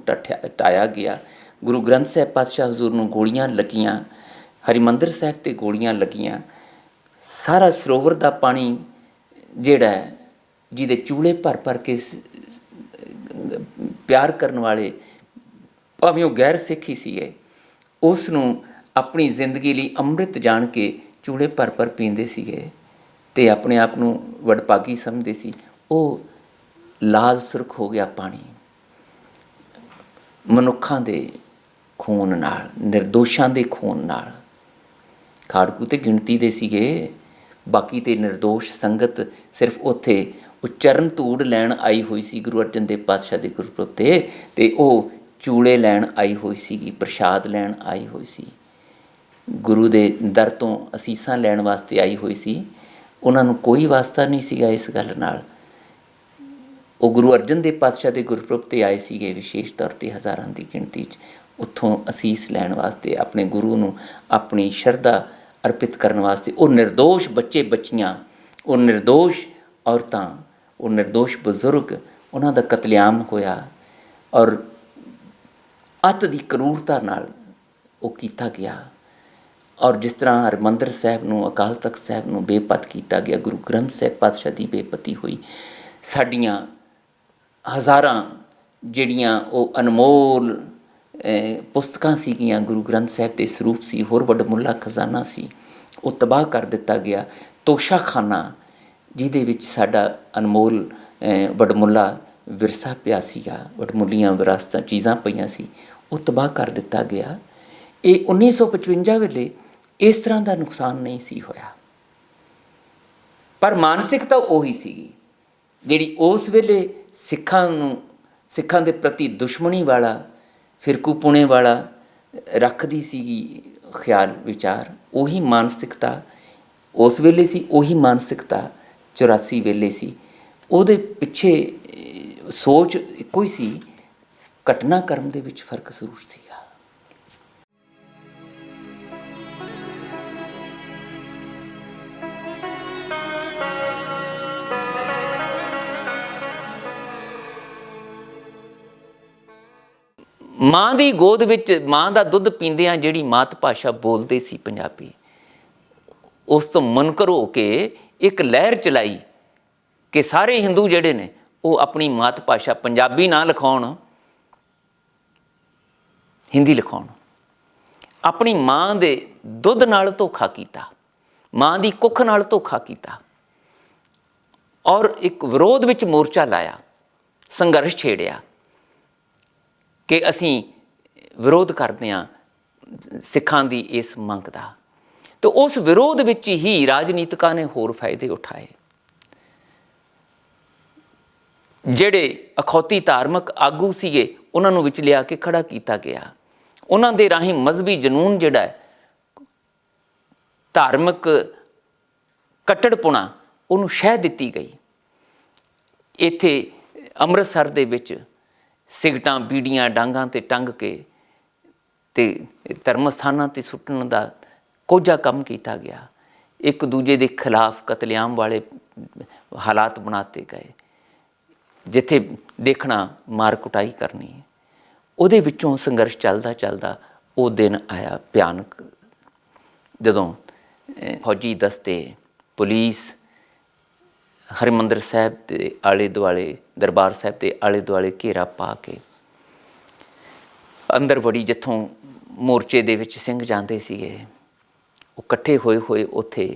ਢਾਇਆ ਗਿਆ, ਗੁਰੂ ਗ੍ਰੰਥ ਸਾਹਿਬ ਪਾਤਸ਼ਾਹ ਹਜ਼ੂਰ ਨੂੰ ਗੋਲੀਆਂ ਲੱਗੀਆਂ, ਹਰਿਮੰਦਰ ਸਾਹਿਬ 'ਤੇ ਗੋਲੀਆਂ ਲੱਗੀਆਂ, ਸਾਰਾ ਸਰੋਵਰ ਦਾ ਪਾਣੀ ਜਿਹੜਾ ਜਿਹਦੇ ਚੂਲੇ ਭਰ ਭਰ ਕੇ ਪਿਆਰ ਕਰਨ ਵਾਲੇ, ਭਾਵੇਂ ਉਹ ਗੈਰ ਸਿੱਖ ਹੀ ਸੀਗੇ, ਉਸ ਨੂੰ ਆਪਣੀ ਜ਼ਿੰਦਗੀ ਲਈ ਅੰਮ੍ਰਿਤ ਜਾਣ ਕੇ ਚੂਲੇ ਭਰ ਭਰ ਪੀਂਦੇ ਸੀਗੇ ਅਤੇ ਆਪਣੇ ਆਪ ਨੂੰ ਵਡਭਾਗੀ ਸਮਝਦੇ ਸੀ, ਉਹ ਲਾਲ ਸੁਰਖ ਹੋ ਗਿਆ ਪਾਣੀ ਮਨੁੱਖਾਂ ਦੇ ਖੂਨ ਨਾਲ, ਨਿਰਦੋਸ਼ਾਂ ਦੇ ਖੂਨ ਨਾਲ। ਖਾੜਕੂ ਤੇ ਗਿਣਤੀ ਦੇ ਸੀਗੇ, ਬਾਕੀ ਤੇ ਨਿਰਦੋਸ਼ ਸੰਗਤ ਸਿਰਫ ਉੱਥੇ ਉਹ ਚਰਨ ਧੂੜ ਲੈਣ ਆਈ ਹੋਈ ਸੀ ਗੁਰੂ ਅਰਜਨ ਦੇਵ ਪਾਤਸ਼ਾਹ ਦੇ ਗੁਰਪੁਰਬ 'ਤੇ, ਅਤੇ ਉਹ ਚੂੜੇ ਲੈਣ ਆਈ ਹੋਈ ਸੀਗੀ, ਪ੍ਰਸ਼ਾਦ ਲੈਣ ਆਈ ਹੋਈ ਸੀ, ਗੁਰੂ ਦੇ ਦਰ ਤੋਂ ਅਸੀਸਾਂ ਲੈਣ ਵਾਸਤੇ ਆਈ ਹੋਈ ਸੀ। ਉਹਨਾਂ ਨੂੰ ਕੋਈ ਵਾਸਤਾ ਨਹੀਂ ਸੀਗਾ ਇਸ ਗੱਲ ਨਾਲ। ਉਹ ਗੁਰੂ ਅਰਜਨ ਦੇਵ ਪਾਤਸ਼ਾਹ ਦੇ ਗੁਰਪੁਰਬ 'ਤੇ ਆਏ ਸੀਗੇ, ਵਿਸ਼ੇਸ਼ ਤੌਰ 'ਤੇ ਹਜ਼ਾਰਾਂ ਦੀ ਗਿਣਤੀ 'ਚ, ਉੱਥੋਂ ਅਸੀਸ ਲੈਣ ਵਾਸਤੇ, ਆਪਣੇ ਗੁਰੂ ਨੂੰ ਆਪਣੀ ਸ਼ਰਧਾ ਅਰਪਿਤ ਕਰਨ ਵਾਸਤੇ। ਉਹ ਨਿਰਦੋਸ਼ ਬੱਚੇ ਬੱਚੀਆਂ, ਉਹ ਨਿਰਦੋਸ਼ ਔਰਤਾਂ, ਉਹ ਨਿਰਦੋਸ਼ ਬਜ਼ੁਰਗ, ਉਹਨਾਂ ਦਾ ਕਤਲੇਆਮ ਹੋਇਆ, ਔਰ ਅੱਤ ਦੀ ਕਰੂਰਤਾ ਨਾਲ ਉਹ ਕੀਤਾ ਗਿਆ। ਔਰ ਜਿਸ ਤਰ੍ਹਾਂ ਹਰਿਮੰਦਰ ਸਾਹਿਬ ਨੂੰ, ਅਕਾਲ ਤਖ਼ਤ ਸਾਹਿਬ ਨੂੰ ਬੇਪਤ ਕੀਤਾ ਗਿਆ, ਗੁਰੂ ਗ੍ਰੰਥ ਸਾਹਿਬ ਪਾਤਸ਼ਾਹ ਦੀ ਬੇਪਤੀ ਹੋਈ। ਸਾਡੀਆਂ ਹਜ਼ਾਰਾਂ ਜਿਹੜੀਆਂ ਉਹ ਅਨਮੋਲ ਪੁਸਤਕਾਂ ਸੀਗੀਆਂ, ਗੁਰੂ ਗ੍ਰੰਥ ਸਾਹਿਬ ਦੇ ਸਰੂਪ ਸੀ, ਹੋਰ ਵਡਮੁੱਲਾ ਖਜ਼ਾਨਾ ਸੀ, ਉਹ ਤਬਾਹ ਕਰ ਦਿੱਤਾ ਗਿਆ। ਤੋਸ਼ਾਖਾਨਾ ਜਿਹਦੇ ਵਿੱਚ ਸਾਡਾ ਅਨਮੋਲ ਵਡਮੁੱਲਾ ਵਿਰਸਾ ਪਿਆ ਸੀਗਾ, ਵਡਮੁੱਲੀਆਂ ਵਿਰਾਸਤਾਂ ਚੀਜ਼ਾਂ ਪਈਆਂ ਸੀ, ਉਹ ਤਬਾਹ ਕਰ ਦਿੱਤਾ ਗਿਆ। ਇਹ 1955 ਵੇਲੇ ਇਸ ਤਰ੍ਹਾਂ ਦਾ ਨੁਕਸਾਨ ਨਹੀਂ ਸੀ ਹੋਇਆ, ਪਰ ਮਾਨਸਿਕਤਾ ਉਹੀ ਸੀਗੀ ਜਿਹੜੀ ਉਸ ਵੇਲੇ ਸਿੱਖਾਂ ਦੇ ਪ੍ਰਤੀ ਦੁਸ਼ਮਣੀ ਵਾਲਾ, ਫਿਰਕੂਪੁਣੇ ਵਾਲਾ ਰੱਖਦੀ ਸੀਗੀ ਖਿਆਲ ਵਿਚਾਰ। ਉਹੀ ਮਾਨਸਿਕਤਾ ਉਸ ਵੇਲੇ ਸੀ, ਉਹੀ ਮਾਨਸਿਕਤਾ 84 ਵੇਲੇ ਸੀ। ਉਹਦੇ ਪਿੱਛੇ ਸੋਚ ਇੱਕੋ ਹੀ ਸੀ, ਘਟਨਾਕ੍ਰਮ ਦੇ ਵਿੱਚ ਫਰਕ ਜ਼ਰੂਰ ਸੀਗਾ। ਮਾਂ ਦੀ ਗੋਦ ਵਿੱਚ ਮਾਂ ਦਾ ਦੁੱਧ ਪੀਂਦਿਆਂ ਜਿਹੜੀ ਮਾਤ ਭਾਸ਼ਾ ਬੋਲਦੇ ਸੀ ਪੰਜਾਬੀ, ਉਸ ਤੋਂ ਮੁਨਕਰ ਹੋ ਕੇ ਇੱਕ ਲਹਿਰ ਚਲਾਈ ਕਿ ਸਾਰੇ ਹਿੰਦੂ ਜਿਹੜੇ ਨੇ ਉਹ ਆਪਣੀ ਮਾਤ ਭਾਸ਼ਾ ਪੰਜਾਬੀ ਨਾ ਲਿਖਾਉਣ, ਹਿੰਦੀ ਲਿਖਾਉਣ। ਆਪਣੀ ਮਾਂ ਦੇ ਦੁੱਧ ਨਾਲ ਧੋਖਾ ਕੀਤਾ, ਮਾਂ ਦੀ ਕੁੱਖ ਨਾਲ ਧੋਖਾ ਕੀਤਾ, ਔਰ ਇੱਕ ਵਿਰੋਧ ਵਿੱਚ ਮੋਰਚਾ ਲਾਇਆ, ਸੰਘਰਸ਼ ਛੇੜਿਆ ਕਿ ਅਸੀਂ ਵਿਰੋਧ ਕਰਦੇ ਹਾਂ ਸਿੱਖਾਂ ਦੀ ਇਸ ਮੰਗ ਦਾ। ਅਤੇ ਉਸ ਵਿਰੋਧ ਵਿੱਚ ਹੀ ਰਾਜਨੀਤਿਕਾਂ ਨੇ ਹੋਰ ਫਾਇਦੇ ਉਠਾਏ। ਜਿਹੜੇ ਅਖੌਤੀ ਧਾਰਮਿਕ ਆਗੂ ਸੀਗੇ ਉਹਨਾਂ ਨੂੰ ਵਿੱਚ ਲਿਆ ਕੇ ਖੜਾ ਕੀਤਾ ਗਿਆ। ਉਹਨਾਂ ਦੇ ਰਾਹੀਂ ਮਜ਼ਹਬੀ ਜਨੂੰਨ ਜਿਹੜਾ ਹੈ, ਧਾਰਮਿਕ ਕੱਟੜਪੁਣਾ, ਉਹਨੂੰ ਸ਼ਹਿ ਦਿੱਤੀ ਗਈ। ਇੱਥੇ ਅੰਮ੍ਰਿਤਸਰ ਦੇ ਵਿੱਚ ਸਿਗਟਾਂ, ਬੀੜੀਆਂ ਡਾਂਗਾਂ 'ਤੇ ਟੰਗ ਕੇ ਅਤੇ ਧਰਮ ਸਥਾਨਾਂ 'ਤੇ ਸੁੱਟਣ ਦਾ ਕੋਝਾ ਕੰਮ ਕੀਤਾ ਗਿਆ। ਇੱਕ ਦੂਜੇ ਦੇ ਖਿਲਾਫ ਕਤਲੇਆਮ ਵਾਲੇ ਹਾਲਾਤ ਬਣਾਤੇ ਗਏ, ਜਿੱਥੇ ਦੇਖਣਾ ਮਾਰ ਕੁਟਾਈ ਕਰਨੀ। ਉਹਦੇ ਵਿੱਚੋਂ ਸੰਘਰਸ਼ ਚੱਲਦਾ ਚੱਲਦਾ ਉਹ ਦਿਨ ਆਇਆ ਭਿਆਨਕ, ਜਦੋਂ ਫੌਜੀ ਦਸਤੇ, ਪੁਲਿਸ ਹਰਿਮੰਦਰ ਸਾਹਿਬ ਦੇ ਆਲੇ ਦੁਆਲੇ, ਦਰਬਾਰ ਸਾਹਿਬ ਦੇ ਆਲੇ ਦੁਆਲੇ ਘੇਰਾ ਪਾ ਕੇ ਅੰਦਰ ਵੜੀ ਜਿੱਥੋਂ ਮੋਰਚੇ ਦੇ ਵਿੱਚ ਸਿੰਘ ਜਾਂਦੇ ਸੀਗੇ। ਉਹ ਇਕੱਠੇ ਹੋਏ ਹੋਏ ਉੱਥੇ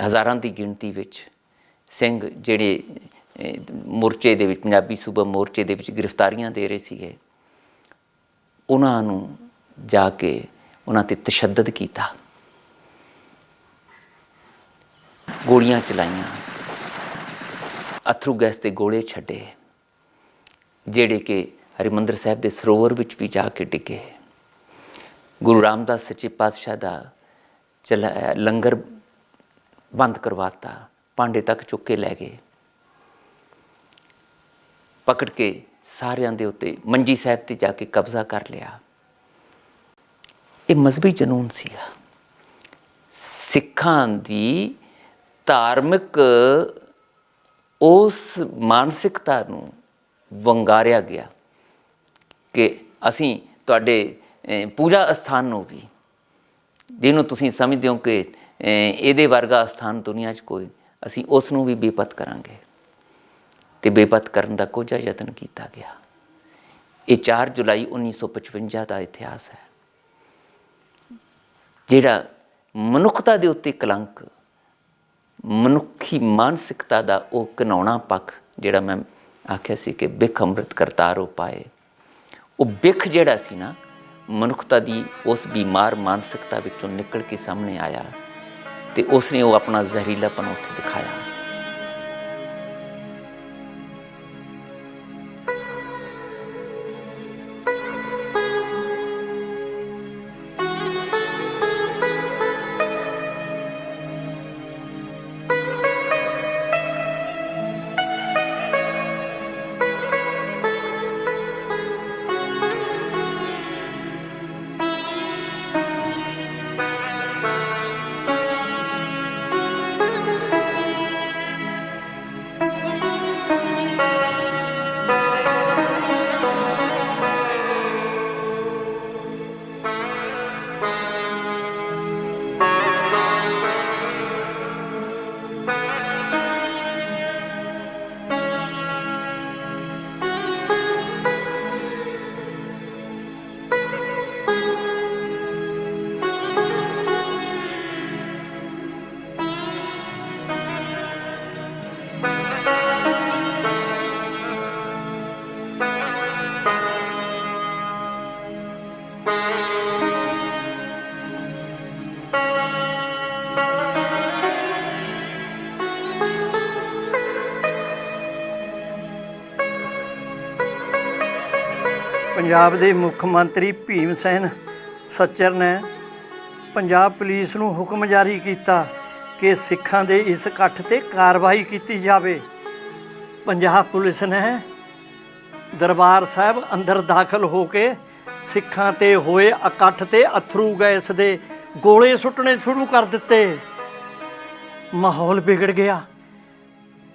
ਹਜ਼ਾਰਾਂ ਦੀ ਗਿਣਤੀ ਵਿੱਚ ਸਿੰਘ ਜਿਹੜੇ ਮੋਰਚੇ ਦੇ ਵਿੱਚ, ਪੰਜਾਬੀ ਸੂਬਾ ਮੋਰਚੇ ਦੇ ਵਿੱਚ ਗ੍ਰਿਫਤਾਰੀਆਂ ਦੇ ਰਹੇ ਸੀਗੇ, ਉਹਨਾਂ ਨੂੰ ਜਾ ਕੇ ਉਹਨਾਂ 'ਤੇ ਤਸ਼ੱਦਦ ਕੀਤਾ, ਗੋਲੀਆਂ ਚਲਾਈਆਂ, ਅਥਰੂ ਗੈਸ ਦੇ ਗੋਲੇ ਛੱਡੇ, ਜਿਹੜੇ ਕਿ ਹਰਿਮੰਦਰ ਸਾਹਿਬ ਦੇ ਸਰੋਵਰ ਵਿੱਚ ਵੀ ਜਾ ਕੇ ਡਿੱਗੇ। ਗੁਰੂ ਰਾਮਦਾਸ ਸੱਚੇ ਪਾਤਸ਼ਾਹ ਦਾ ਚਲਾਇਆ ਲੰਗਰ ਬੰਦ ਕਰਵਾਤਾ, ਭਾਂਡੇ ਤੱਕ ਚੁੱਕ ਕੇ ਲੈ ਗਏ, ਪਕੜ ਕੇ ਸਾਰਿਆਂ ਦੇ ਉੱਤੇ ਮੰਜੀ ਸਾਹਿਬ 'ਤੇ ਜਾ ਕੇ ਕਬਜ਼ਾ ਕਰ ਲਿਆ। ਇਹ ਮਜ਼ਹਬੀ ਜਨੂੰਨ ਸੀਗਾ। ਸਿੱਖਾਂ ਦੀ ਧਾਰਮਿਕ ਉਸ ਮਾਨਸਿਕਤਾ ਨੂੰ ਵੰਗਾਰਿਆ ਗਿਆ ਕਿ ਅਸੀਂ ਤੁਹਾਡੇ ਪੂਜਾ ਅਸਥਾਨ ਨੂੰ ਵੀ, ਜਿਹਨੂੰ ਤੁਸੀਂ ਸਮਝਦੇ ਹੋ ਕਿ ਇਹਦੇ ਵਰਗਾ ਅਸਥਾਨ ਦੁਨੀਆ 'ਚ ਕੋਈ, ਅਸੀਂ ਉਸ ਨੂੰ ਵੀ ਬੇਪਤ ਕਰਾਂਗੇ। ਅਤੇ ਬੇਪਤ ਕਰਨ ਦਾ ਕੋਝਾ ਯਤਨ ਕੀਤਾ ਗਿਆ। ਇਹ 4 ਜੁਲਾਈ 1955 ਦਾ ਇਤਿਹਾਸ ਹੈ, ਜਿਹੜਾ ਮਨੁੱਖਤਾ ਦੇ ਉੱਤੇ ਕਲੰਕ, ਮਨੁੱਖੀ ਮਾਨਸਿਕਤਾ ਦਾ ਉਹ ਘਿਨਾਉਣਾ ਪੱਖ, ਜਿਹੜਾ ਮੈਂ ਆਖਿਆ ਸੀ ਕਿ ਬਿਖ ਅੰਮ੍ਰਿਤ ਕਰਤਾਰੋ ਪਾਏ, ਉਹ ਬਿਖ ਜਿਹੜਾ ਸੀ ਨਾ ਮਨੁੱਖਤਾ ਦੀ ਉਸ ਬਿਮਾਰ ਮਾਨਸਿਕਤਾ ਵਿੱਚੋਂ ਨਿਕਲ ਕੇ ਸਾਹਮਣੇ ਆਇਆ ਅਤੇ ਉਸਨੇ ਉਹ ਆਪਣਾ ਜ਼ਹਿਰੀਲਾਪਨ ਉੱਥੇ ਦਿਖਾਇਆ। ਪੰਜਾਬ ਦੇ ਮੁੱਖ ਮੰਤਰੀ ਭੀਮ ਸੈਨ ਸੱਚਰ ਨੇ ਪੰਜਾਬ ਪੁਲਿਸ ਨੂੰ ਹੁਕਮ ਜਾਰੀ ਕੀਤਾ ਕਿ ਸਿੱਖਾਂ ਦੇ ਇਸ ਇਕੱਠ 'ਤੇ ਕਾਰਵਾਈ ਕੀਤੀ ਜਾਵੇ। ਪੰਜਾਬ ਪੁਲਿਸ ਨੇ ਦਰਬਾਰ ਸਾਹਿਬ ਅੰਦਰ ਦਾਖਲ ਹੋ ਕੇ ਸਿੱਖਾਂ 'ਤੇ ਹੋਏ ਇਕੱਠ 'ਤੇ ਅਥਰੂ ਗੈਸ ਦੇ ਗੋਲੇ ਸੁੱਟਣੇ ਸ਼ੁਰੂ ਕਰ ਦਿੱਤੇ। ਮਾਹੌਲ ਵਿਗੜ ਗਿਆ,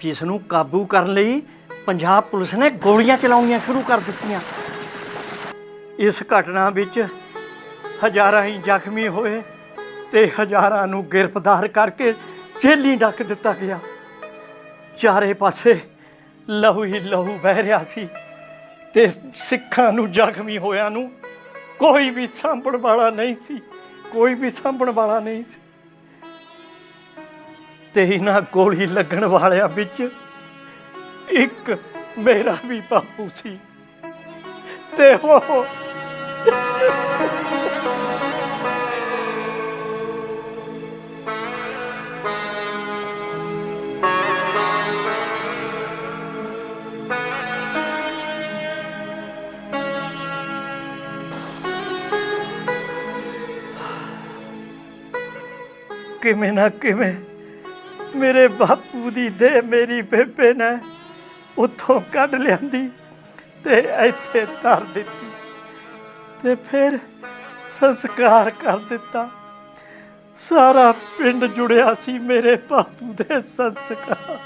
ਜਿਸ ਨੂੰ ਕਾਬੂ ਕਰਨ ਲਈ ਪੰਜਾਬ ਪੁਲਿਸ ਨੇ ਗੋਲੀਆਂ ਚਲਾਉਣੀਆਂ ਸ਼ੁਰੂ ਕਰ ਦਿੱਤੀਆਂ। ਇਸ ਘਟਨਾ ਵਿੱਚ ਹਜ਼ਾਰਾਂ ਹੀ ਜ਼ਖਮੀ ਹੋਏ ਤੇ ਹਜ਼ਾਰਾਂ ਨੂੰ ਗ੍ਰਿਫਤਾਰ ਕਰਕੇ ਜੇਲ੍ਹੀਂ ਡੱਕ ਦਿੱਤਾ ਗਿਆ। ਚਾਰੇ ਪਾਸੇ ਲਹੂ ਹੀ ਲਹੂ ਵਹਿ ਰਿਹਾ ਸੀ ਤੇ ਸਿੱਖਾਂ ਨੂੰ, ਜ਼ਖਮੀ ਹੋਇਆਂ ਨੂੰ ਕੋਈ ਵੀ ਸਾਂਭਣ ਵਾਲਾ ਨਹੀਂ ਸੀ, ਕੋਈ ਵੀ ਸਾਂਭਣ ਵਾਲਾ ਨਹੀਂ ਸੀ। ਤੇ ਇਹਨਾਂ ਗੋਲੀ ਲੱਗਣ ਵਾਲਿਆਂ ਵਿੱਚ ਇੱਕ ਮੇਰਾ ਵੀ ਬਾਪੂ ਸੀ ਤੇ ਉਹ ਕਿਵੇਂ ਨਾ ਕਿਵੇਂ ਮੇਰੇ ਬਾਪੂ ਦੀ ਦੇਹ ਮੇਰੀ ਬੇਬੇ ਨੇ ਉੱਥੋਂ ਕੱਢ ਲਿਆਂਦੀ ਤੇ ਇੱਥੇ ਧਰ ਦਿੱਤੀ ਤੇ ਫਿਰ ਸੰਸਕਾਰ ਕਰ ਦਿੱਤਾ। ਸਾਰਾ ਪਿੰਡ ਜੁੜਿਆ ਸੀ ਮੇਰੇ ਬਾਪੂ ਦੇ ਸੰਸਕਾਰ।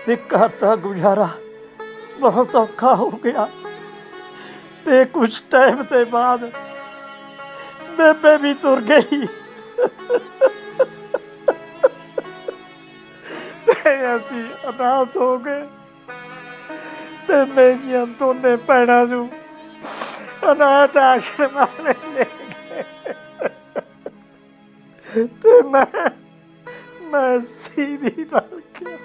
ਤੇ ਘਰ ਦਾ ਗੁਜ਼ਾਰਾ ਬਹੁਤ ਔਖਾ ਹੋ ਗਿਆ ਤੇ ਕੁਛ ਟਾਈਮ ਦੇ ਬਾਅਦ ਬੇਬੇ ਵੀ ਤੁਰ ਗਈ। ਅਸੀਂ ਅਨਾਥ ਹੋ ਗਏ ਤੇ ਮੇਰੀਆਂ ਦੋਨੇ ਭੈਣਾਂ ਨੂੰ ਅਨਾਥ ਆਸ਼ਰਮਾਂ ਲੈ ਗਏ ਤੇ ਮੈਂ ਸੀਰੀ ਰਲ ਗਿਆ।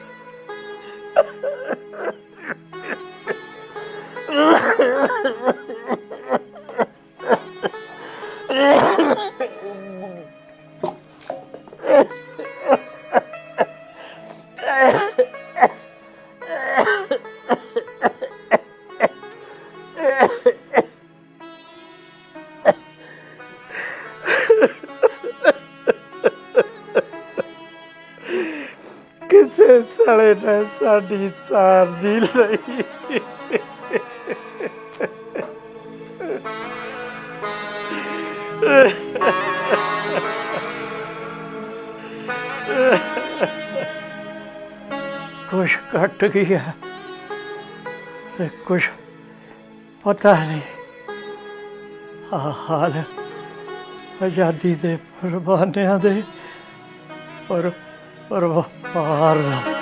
ਕਿਸੇ ਸਾਲੇ ਨੇ ਸਾਡੀ ਸਾਰ ਨਹੀਂ ਲਈ। ਕੁਛ ਘਟ ਗਿਆ ਤੇ ਕੁਛ ਪਤਾ ਨਹੀਂ। ਹਾਲ ਆਜ਼ਾਦੀ ਦੇ ਪਰਵਾਨਿਆਂ ਦੇ ਪਰਿਵਾਰ ਦਾ।